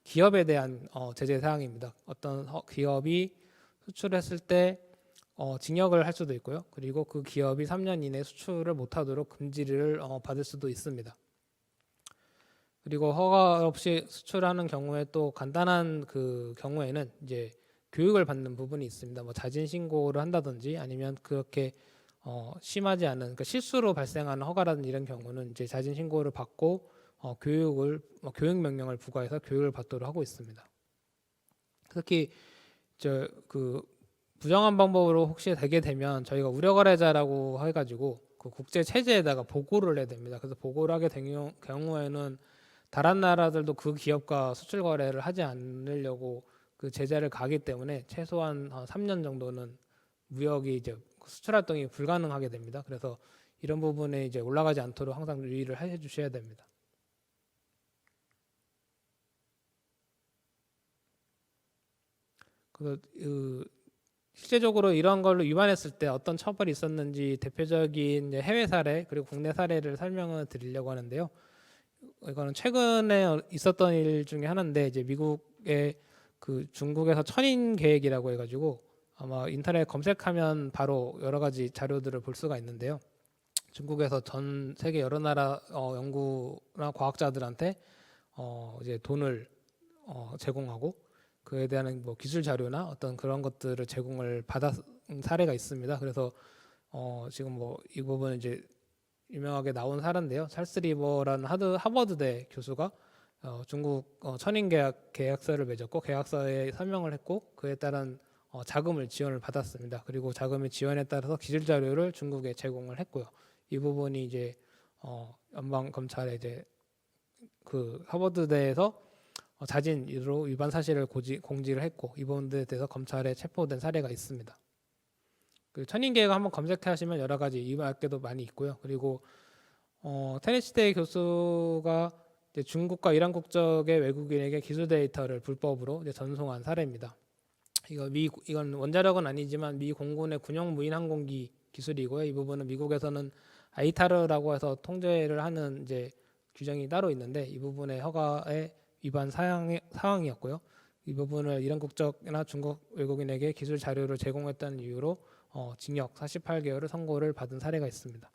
기업에 대한 제재 사항입니다. 어떤 기업이 수출했을 때 징역을 할 수도 있고요. 그리고 그 기업이 3년 이내 수출을 못하도록 금지를 받을 수도 있습니다. 그리고 허가 없이 수출하는 경우에 또 간단한 그 경우에는 이제 교육을 받는 부분이 있습니다. 뭐 자진 신고를 한다든지 아니면 그렇게 심하지 않은 그러니까 실수로 발생하는 허가라든지 이런 경우는 이제 자진 신고를 받고 교육 명령을 부과해서 교육을 받도록 하고 있습니다. 특히 그 부정한 방법으로 혹시 되게 되면 저희가 우려거래자라고 해가지고 그 국제 체제에다가 보고를 해야 됩니다. 그래서 보고를 하게 된 경우에는 다른 나라들도 그 기업과 수출 거래를 하지 않으려고 그 제재를 가기 때문에 최소한 3년 정도는 무역이 이제 수출 활동이 불가능하게 됩니다. 그래서 이런 부분에 이제 올라가지 않도록 항상 유의를 해 주셔야 됩니다. 그래서 실제적으로 이런 걸로 위반했을 때 어떤 처벌이 있었는지 대표적인 이제 해외 사례 그리고 국내 사례를 설명을 드리려고 하는데요. 이거는 최근에 있었던 일 중에 하나인데 이제 미국의 그 중국에서 천인 계획이라고 해가지고 아마 인터넷 검색하면 바로 여러 가지 자료들을 볼 수가 있는데요. 중국에서 전 세계 여러 나라 연구나 과학자들한테 이제 돈을 제공하고 그에 대한 뭐 기술 자료나 어떤 그런 것들을 제공을 받은 사례가 있습니다. 그래서 지금 뭐 이 부분은 이제 유명하게 나온 사례인데요. 찰스 리버라는 하버드대 교수가 중국 천인 계약서를 맺었고 계약서에 서명을 했고 그에 따른 자금을 지원을 받았습니다. 그리고 자금의 지원에 따라서 기술 자료를 중국에 제공을 했고요. 이 부분이 이제 연방 검찰에 이제 그 하버드대에서 자진으로 위반 사실을 공지를 했고 이 부분들에 대해서 검찰에 체포된 사례가 있습니다. 그 천인 계획 한번 검색하시면 여러 가지 위반할 게도 많이 있고요. 그리고 테네시대 교수가 이제 중국과 이란 국적의 외국인에게 기술 데이터를 불법으로 이제 전송한 사례입니다. 이건 원자력은 아니지만 미 공군의 군용 무인 항공기 기술이고요. 이 부분은 미국에서는 아이타르라고 해서 통제를 하는 이제 규정이 따로 있는데 이 부분의 허가에 위반 사항이었고요. 이 부분을 이란 국적이나 중국 외국인에게 기술 자료를 제공했다는 이유로 징역 48개월을 선고를 받은 사례가 있습니다.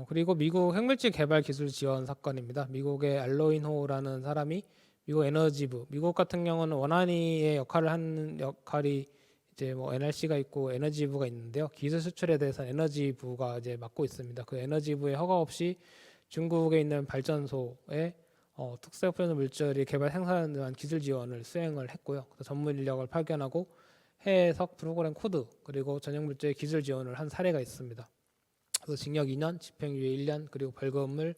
그리고 미국 핵물질 개발 기술 지원 사건입니다. 미국의 알로인호라는 사람이 미국 에너지부, 미국 같은 경우는 원안위의 역할을 하는 역할이 이제 뭐 NRC가 있고 에너지부가 있는데요. 기술 수출에 대해서 에너지부가 이제 맡고 있습니다. 그 에너지부의 허가 없이 중국에 있는 발전소에 특수해프는 물질이 개발 생산을 위한 기술 지원을 수행을 했고요. 전문 인력을 파견하고 해석 프로그램 코드 그리고 전용 물질의 기술 지원을 한 사례가 있습니다. 그래서 징역 2년, 집행유예 1년 그리고 벌금을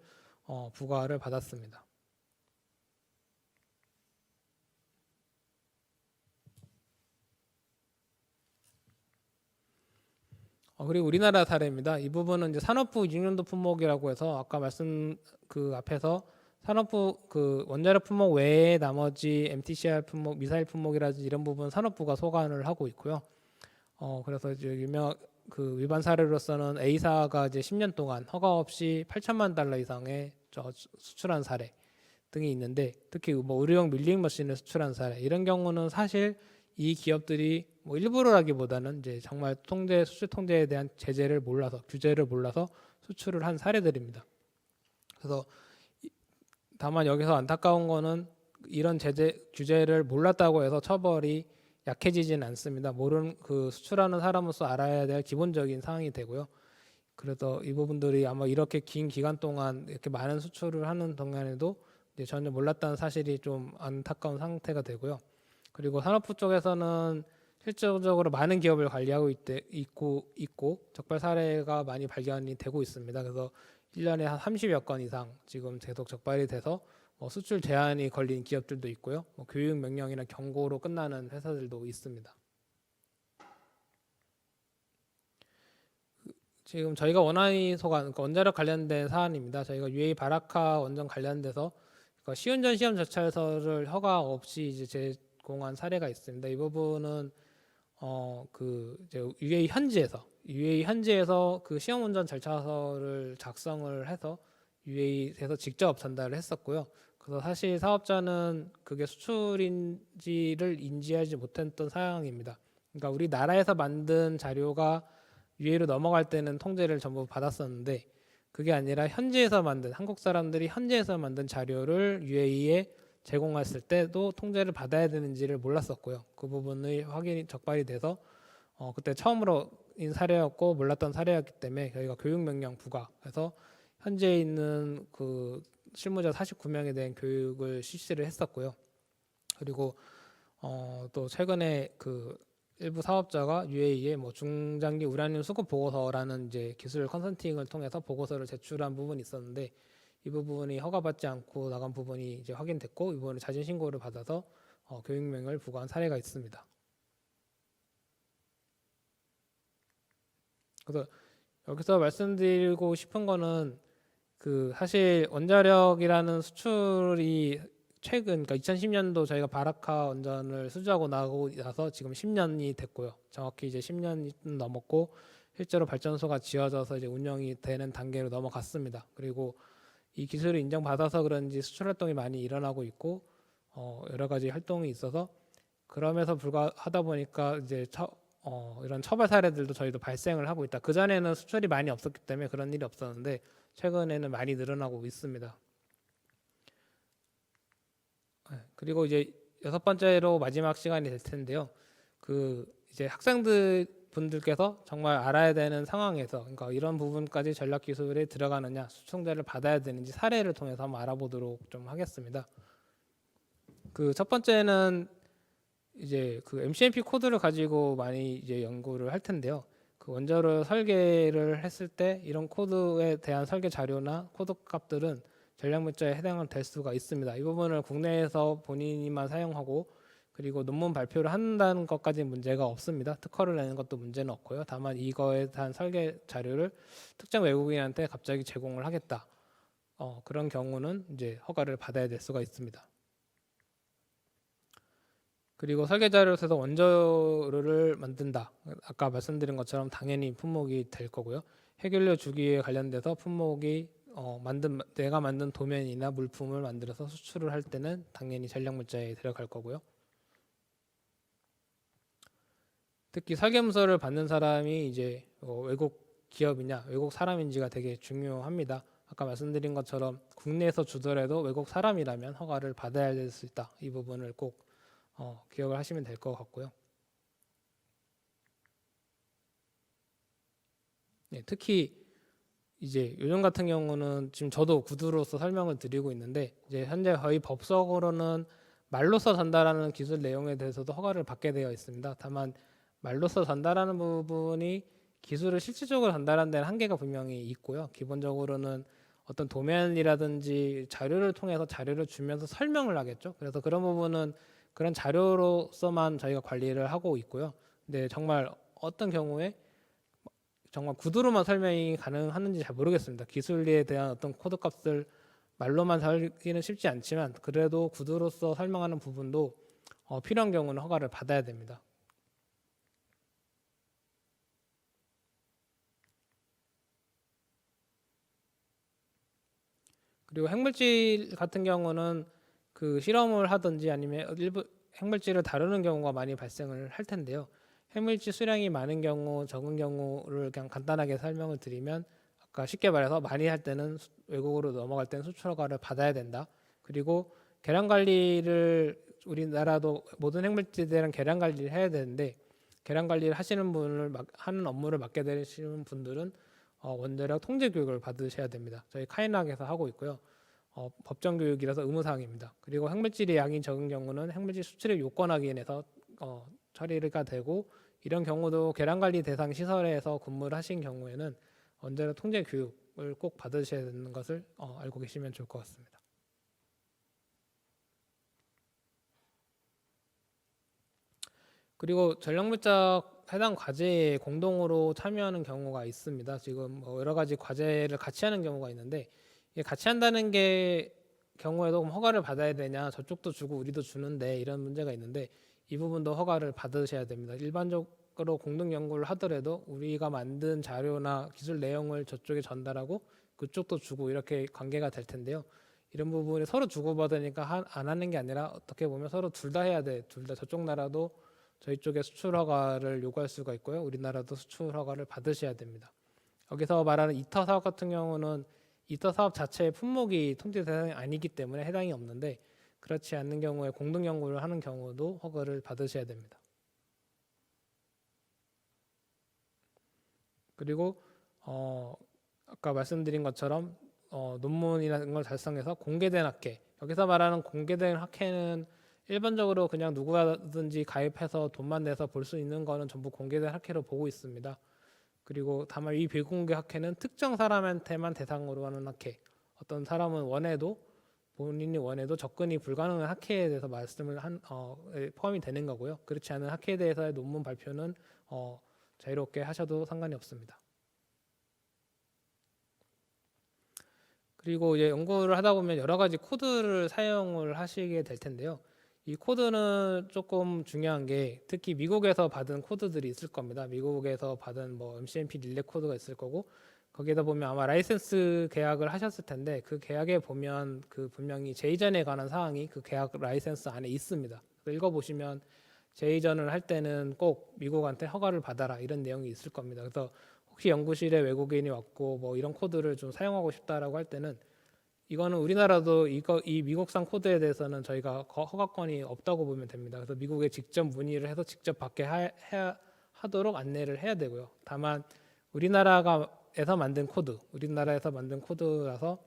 부과를 받았습니다. 그리고 우리나라 사례입니다. 이 부분은 이제 산업부 6년도 품목이라고 해서 아까 말씀 그 앞에서 산업부 그 원자력 품목 외에 나머지 MTCR 품목, 미사일 품목이라든지 이런 부분 산업부가 소관을 하고 있고요. 그래서 이제 유명 그 위반 사례로서는 A사가 이제 10년 동안 허가 없이 8천만 달러 이상의 수출한 사례 등이 있는데 특히 뭐 의료용 밀링 머신을 수출한 사례 이런 경우는 사실 이 기업들이 뭐 일부러라기보다는 이제 정말 수출 통제에 대한 제재를 몰라서 규제를 몰라서 수출을 한 사례들입니다. 그래서 다만 여기서 안타까운 거는 이런 규제를 몰랐다고 해서 처벌이 약해지지는 않습니다. 그 수출하는 사람으로서 알아야 될 기본적인 사항이 되고요. 그래서 이 부분들이 아마 이렇게 긴 기간 동안 이렇게 많은 수출을 하는 동안에도 이제 전혀 몰랐다는 사실이 좀 안타까운 상태가 되고요. 그리고 산업부 쪽에서는 실질적으로 많은 기업을 관리하고 있고 적발 사례가 많이 발견이 되고 있습니다. 그래서 1년에 한 30여 건 이상 지금 계속 적발이 돼서 수출 제한이 걸린 기업들도 있고요. 교육 명령이나 경고로 끝나는 회사들도 있습니다. 지금 저희가 원안위 소관, 그러니까 원자력 관련된 사안입니다. 저희가 UAE 바라카 원전 관련돼서 시운전 시험 절차서를 허가 없이 이제 제공한 사례가 있습니다. 이 부분은 이제 UAE 현지에서 그 시험 운전 절차서를 작성을 해서 UAE에서 직접 전달을 했었고요. 그래서 사실 사업자는 그게 수출인지를 인지하지 못했던 상황입니다. 그러니까 우리나라에서 만든 자료가 UAE로 넘어갈 때는 통제를 전부 받았었는데 그게 아니라 한국 사람들이 현지에서 만든 자료를 UAE에 제공했을 때도 통제를 받아야 되는지를 몰랐었고요. 그 부분의 적발이 돼서 그때 처음으로인 사례였고 몰랐던 사례였기 때문에 저희가 교육명령 부과해서 현재 있는 그 실무자 49명에 대한 교육을 실시를 했었고요. 그리고 또 최근에 그 일부 사업자가 UAE에 뭐 중장기 우라늄 수급 보고서라는 이제 기술 컨설팅을 통해서 보고서를 제출한 부분이 있었는데 이 부분이 허가받지 않고 나간 부분이 이제 확인됐고 이 부분을 자진 신고를 받아서 교육명을 부과한 사례가 있습니다. 그래서 여기서 말씀드리고 싶은 거는 그 사실 원자력이라는 수출이 최근 그러니까 2010년도 저희가 바라카 원전을 수주하고 나고 나서 지금 10년이 됐고요. 정확히 이제 10년이 넘었고 실제로 발전소가 지어져서 이제 운영이 되는 단계로 넘어갔습니다. 그리고 이 기술을 인정받아서 그런지 수출 활동이 많이 일어나고 있고 여러 가지 활동이 있어서 그럼에도 불구하다 보니까 이제 이런 처벌 사례들도 저희도 발생을 하고 있다. 그 전에는 수출이 많이 없었기 때문에 그런 일이 없었는데 최근에는 많이 늘어나고 있습니다. 그리고 이제 6번째로 마지막 시간이 될 텐데요. 그 이제 학생들 분들께서 정말 알아야 되는 상황에서 그러니까 이런 부분까지 전략 기술에 들어가느냐 수총자를 받아야 되는지 사례를 통해서 한번 알아보도록 좀 하겠습니다. 그 첫 번째는 이제 그 MCMP 코드를 가지고 많이 이제 연구를 할 텐데요. 그 원자로 설계를 했을 때 이런 코드에 대한 설계 자료나 코드 값들은 전략 물자에 해당을 될 수가 있습니다. 이 부분을 국내에서 본인이만 사용하고 그리고 논문 발표를 한다는 것까지는 문제가 없습니다. 특허를 내는 것도 문제는 없고요. 다만 이거에 대한 설계 자료를 특정 외국인한테 갑자기 제공을 하겠다. 그런 경우는 이제 허가를 받아야 될 수가 있습니다. 그리고 설계 자료를 써서 원자로를 만든다. 아까 말씀드린 것처럼 당연히 품목이 될 거고요. 핵연료 주기에 관련돼서 품목이 내가 만든 도면이나 물품을 만들어서 수출을 할 때는 당연히 전략물자에 들어갈 거고요. 특히 설계문서를 받는 사람이 이제 외국 기업이냐 외국 사람인지가 되게 중요합니다. 아까 말씀드린 것처럼 국내에서 주더라도 외국 사람이라면 허가를 받아야 될 수 있다. 이 부분을 꼭 기억을 하시면 될 것 같고요. 네, 특히 이제 요즘 같은 경우는 지금 저도 구두로서 설명을 드리고 있는데 이제 현재 거의 법적으로는 말로써 전달하는 기술 내용에 대해서도 허가를 받게 되어 있습니다. 다만 말로써 전달하는 부분이 기술을 실질적으로 전달하는 데는 한계가 분명히 있고요. 기본적으로는 어떤 도면이라든지 자료를 통해서 자료를 주면서 설명을 하겠죠. 그래서 그런 부분은 그런 자료로서만 저희가 관리를 하고 있고요. 근데 정말 어떤 경우에 정말 구두로만 설명이 가능하는지 잘 모르겠습니다. 기술에 대한 어떤 코드 값을 말로만 설기는 쉽지 않지만 그래도 구두로서 설명하는 부분도 필요한 경우는 허가를 받아야 됩니다. 그리고 핵물질 같은 경우는 그 실험을 하든지 아니면 일부 핵물질을 다루는 경우가 많이 발생을 할 텐데요. 핵물질 수량이 많은 경우, 적은 경우를 그냥 간단하게 설명을 드리면 아까 쉽게 말해서 많이 할 때는 외국으로 넘어갈 때는 수출 허가를 받아야 된다. 그리고 계량 관리를 우리나라도 모든 핵물질에 대한 계량 관리를 해야 되는데 계량 관리를 하시는 분을 하는 업무를 맡게 되시는 분들은 원자력 통제 교육을 받으셔야 됩니다. 저희 카이낙에서 하고 있고요. 법정 교육이라서 의무사항입니다. 그리고 핵물질의 양이 적은 경우는 핵물질 수출의 요건 확인에서 처리가 되고 이런 경우도 계량관리 대상 시설에서 근무를 하신 경우에는 원자력 통제 교육을 꼭 받으셔야 되는 것을 알고 계시면 좋을 것 같습니다. 그리고 전력물자 해당 과제에 공동으로 참여하는 경우가 있습니다. 지금 여러 가지 과제를 같이 하는 경우가 있는데 이게 같이 한다는 게 경우에도 허가를 받아야 되냐 저쪽도 주고 우리도 주는데 이런 문제가 있는데 이 부분도 허가를 받으셔야 됩니다. 일반적으로 공동 연구를 하더라도 우리가 만든 자료나 기술 내용을 저쪽에 전달하고 그쪽도 주고 이렇게 관계가 될 텐데요. 이런 부분이 서로 주고받으니까 안 하는 게 아니라 어떻게 보면 서로 둘 다 해야 돼. 둘 다 저쪽 나라도 저희 쪽에 수출 허가를 요구할 수가 있고요. 우리나라도 수출 허가를 받으셔야 됩니다. 여기서 말하는 이터 사업 같은 경우는 이터 사업 자체의 품목이 통제 대상이 아니기 때문에 해당이 없는데 그렇지 않는 경우에 공동 연구를 하는 경우도 허가를 받으셔야 됩니다. 그리고 아까 말씀드린 것처럼 논문이라는 걸 달성해서 공개된 학회 여기서 말하는 공개된 학회는 일반적으로 그냥 누구든지 가입해서 돈만 내서 볼 수 있는 거는 전부 공개된 학회로 보고 있습니다. 그리고 다만 이 비공개 학회는 특정 사람한테만 대상으로 하는 학회. 어떤 사람은 본인이 원해도 접근이 불가능한 학회에 대해서 말씀을 포함이 되는 거고요. 그렇지 않은 학회에 대해서의 논문 발표는 자유롭게 하셔도 상관이 없습니다. 그리고 이제 연구를 하다 보면 여러 가지 코드를 사용을 하시게 될 텐데요. 이 코드는 조금 중요한 게 특히 미국에서 받은 코드들이 있을 겁니다. 미국에서 받은 MCMP 릴레 코드가 있을 거고 거기에다 보면 아마 라이센스 계약을 하셨을 텐데 그 계약에 보면 그 분명히 제이전에 관한 사항이 그 계약 라이센스 안에 있습니다. 읽어보시면 제이전을 할 때는 꼭 미국한테 허가를 받아라 이런 내용이 있을 겁니다. 그래서 혹시 연구실에 외국인이 왔고 이런 코드를 좀 사용하고 싶다라고 할 때는 이거는 우리나라도 이 미국산 코드에 대해서는 저희가 허가권이 없다고 보면 됩니다. 그래서 미국에 직접 문의를 해서 직접 받게 하도록 안내를 해야 되고요. 다만 우리나라에서 만든 코드라서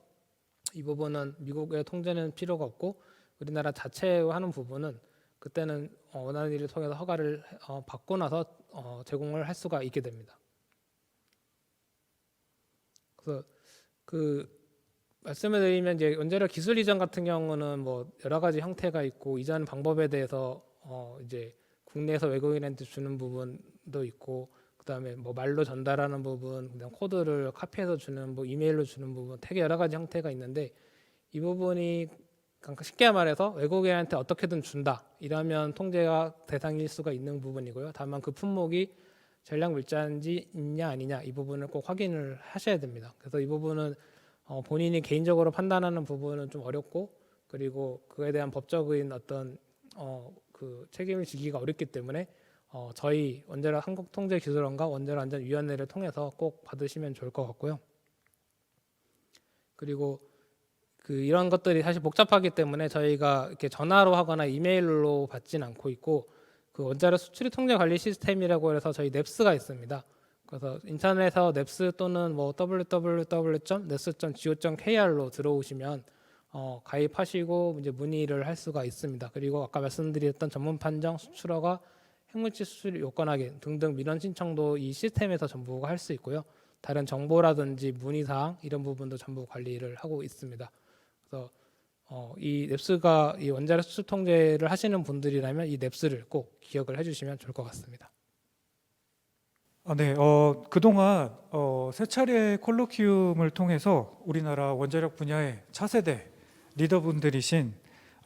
이 부분은 미국의 통제는 필요가 없고 우리나라 자체로 하는 부분은 그때는 원하는 일을 통해서 허가를 받고 나서 제공을 할 수가 있게 됩니다. 그래서 말씀을 드리면 이제 원자력 기술 이전 같은 경우는 여러 가지 형태가 있고 이전 방법에 대해서 이제 국내에서 외국인한테 주는 부분도 있고 그다음에 말로 전달하는 부분, 그다음 코드를 카피해서 주는 이메일로 주는 부분 되게 여러 가지 형태가 있는데 이 부분이 쉽게 말해서 외국인한테 어떻게든 준다 이러면 통제가 대상일 수가 있는 부분이고요. 다만 그 품목이 전략 물자인지 있냐 아니냐 이 부분을 꼭 확인을 하셔야 됩니다. 그래서 이 부분은 본인이 개인적으로 판단하는 부분은 좀 어렵고, 그리고 그에 대한 법적인 어떤 그 책임을 지기가 어렵기 때문에 저희 원자력 한국통제기술원과 원자력안전위원회를 통해서 꼭 받으시면 좋을 것 같고요. 그리고 이런 것들이 사실 복잡하기 때문에 저희가 이렇게 전화로 하거나 이메일로 받진 않고 있고, 그 원자력 수출입 통제 관리 시스템이라고 해서 저희 넵스가 있습니다. 그래서 인터넷에서 넵스 또는 뭐 www.nes.go.kr로 들어오시면 가입하시고 이제 문의를 할 수가 있습니다. 그리고 아까 말씀드렸던 전문 판정, 수출허가, 핵물질 수출 요건 확인 등등 민원 신청도 이 시스템에서 전부 할 수 있고요. 다른 정보라든지 문의 사항 이런 부분도 전부 관리를 하고 있습니다. 그래서 이 넵스가 이 원자력 수출 통제를 하시는 분들이라면 이 넵스를 꼭 기억을 해주시면 좋을 것 같습니다. 네, 그동안 세 차례 콜로키움을 통해서 우리나라 원자력 분야의 차세대 리더분들이신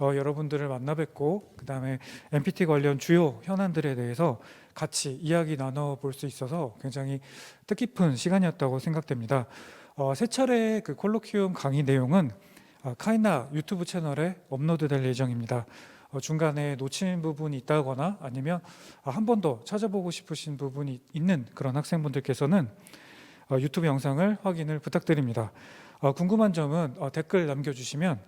여러분들을 만나 뵙고, 그다음에 NPT 관련 주요 현안들에 대해서 같이 이야기 나눠볼 수 있어서 굉장히 뜻깊은 시간이었다고 생각됩니다. 세 차례 그 콜로키움 강의 내용은 카이나 유튜브 채널에 업로드될 예정입니다. 중간에 놓친 부분이 있다거나 아니면 한 번 더 찾아보고 싶으신 부분이 있는 그런 학생분들께서는 유튜브 영상을 확인을 부탁드립니다. 궁금한 점은 댓글 남겨주시면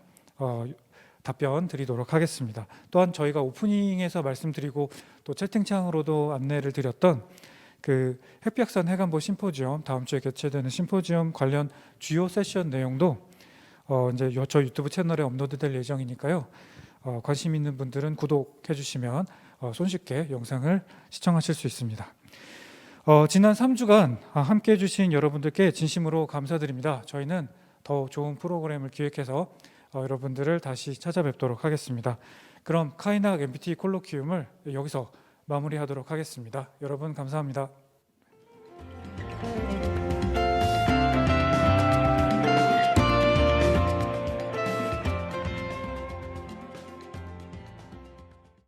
답변 드리도록 하겠습니다. 또한 저희가 오프닝에서 말씀드리고 또 채팅창으로도 안내를 드렸던 그 핵비확산 해관보 심포지엄, 다음 주에 개최되는 심포지엄 관련 주요 세션 내용도 이제 저 유튜브 채널에 업로드될 예정이니까요. 관심 있는 분들은 구독해 주시면 손쉽게 영상을 시청하실 수 있습니다. 지난 3주간 함께 해주신 여러분들께 진심으로 감사드립니다. 저희는 더 좋은 프로그램을 기획해서 여러분들을 다시 찾아뵙도록 하겠습니다. 그럼 카이나 NPT 콜로키움을 여기서 마무리하도록 하겠습니다. 여러분 감사합니다.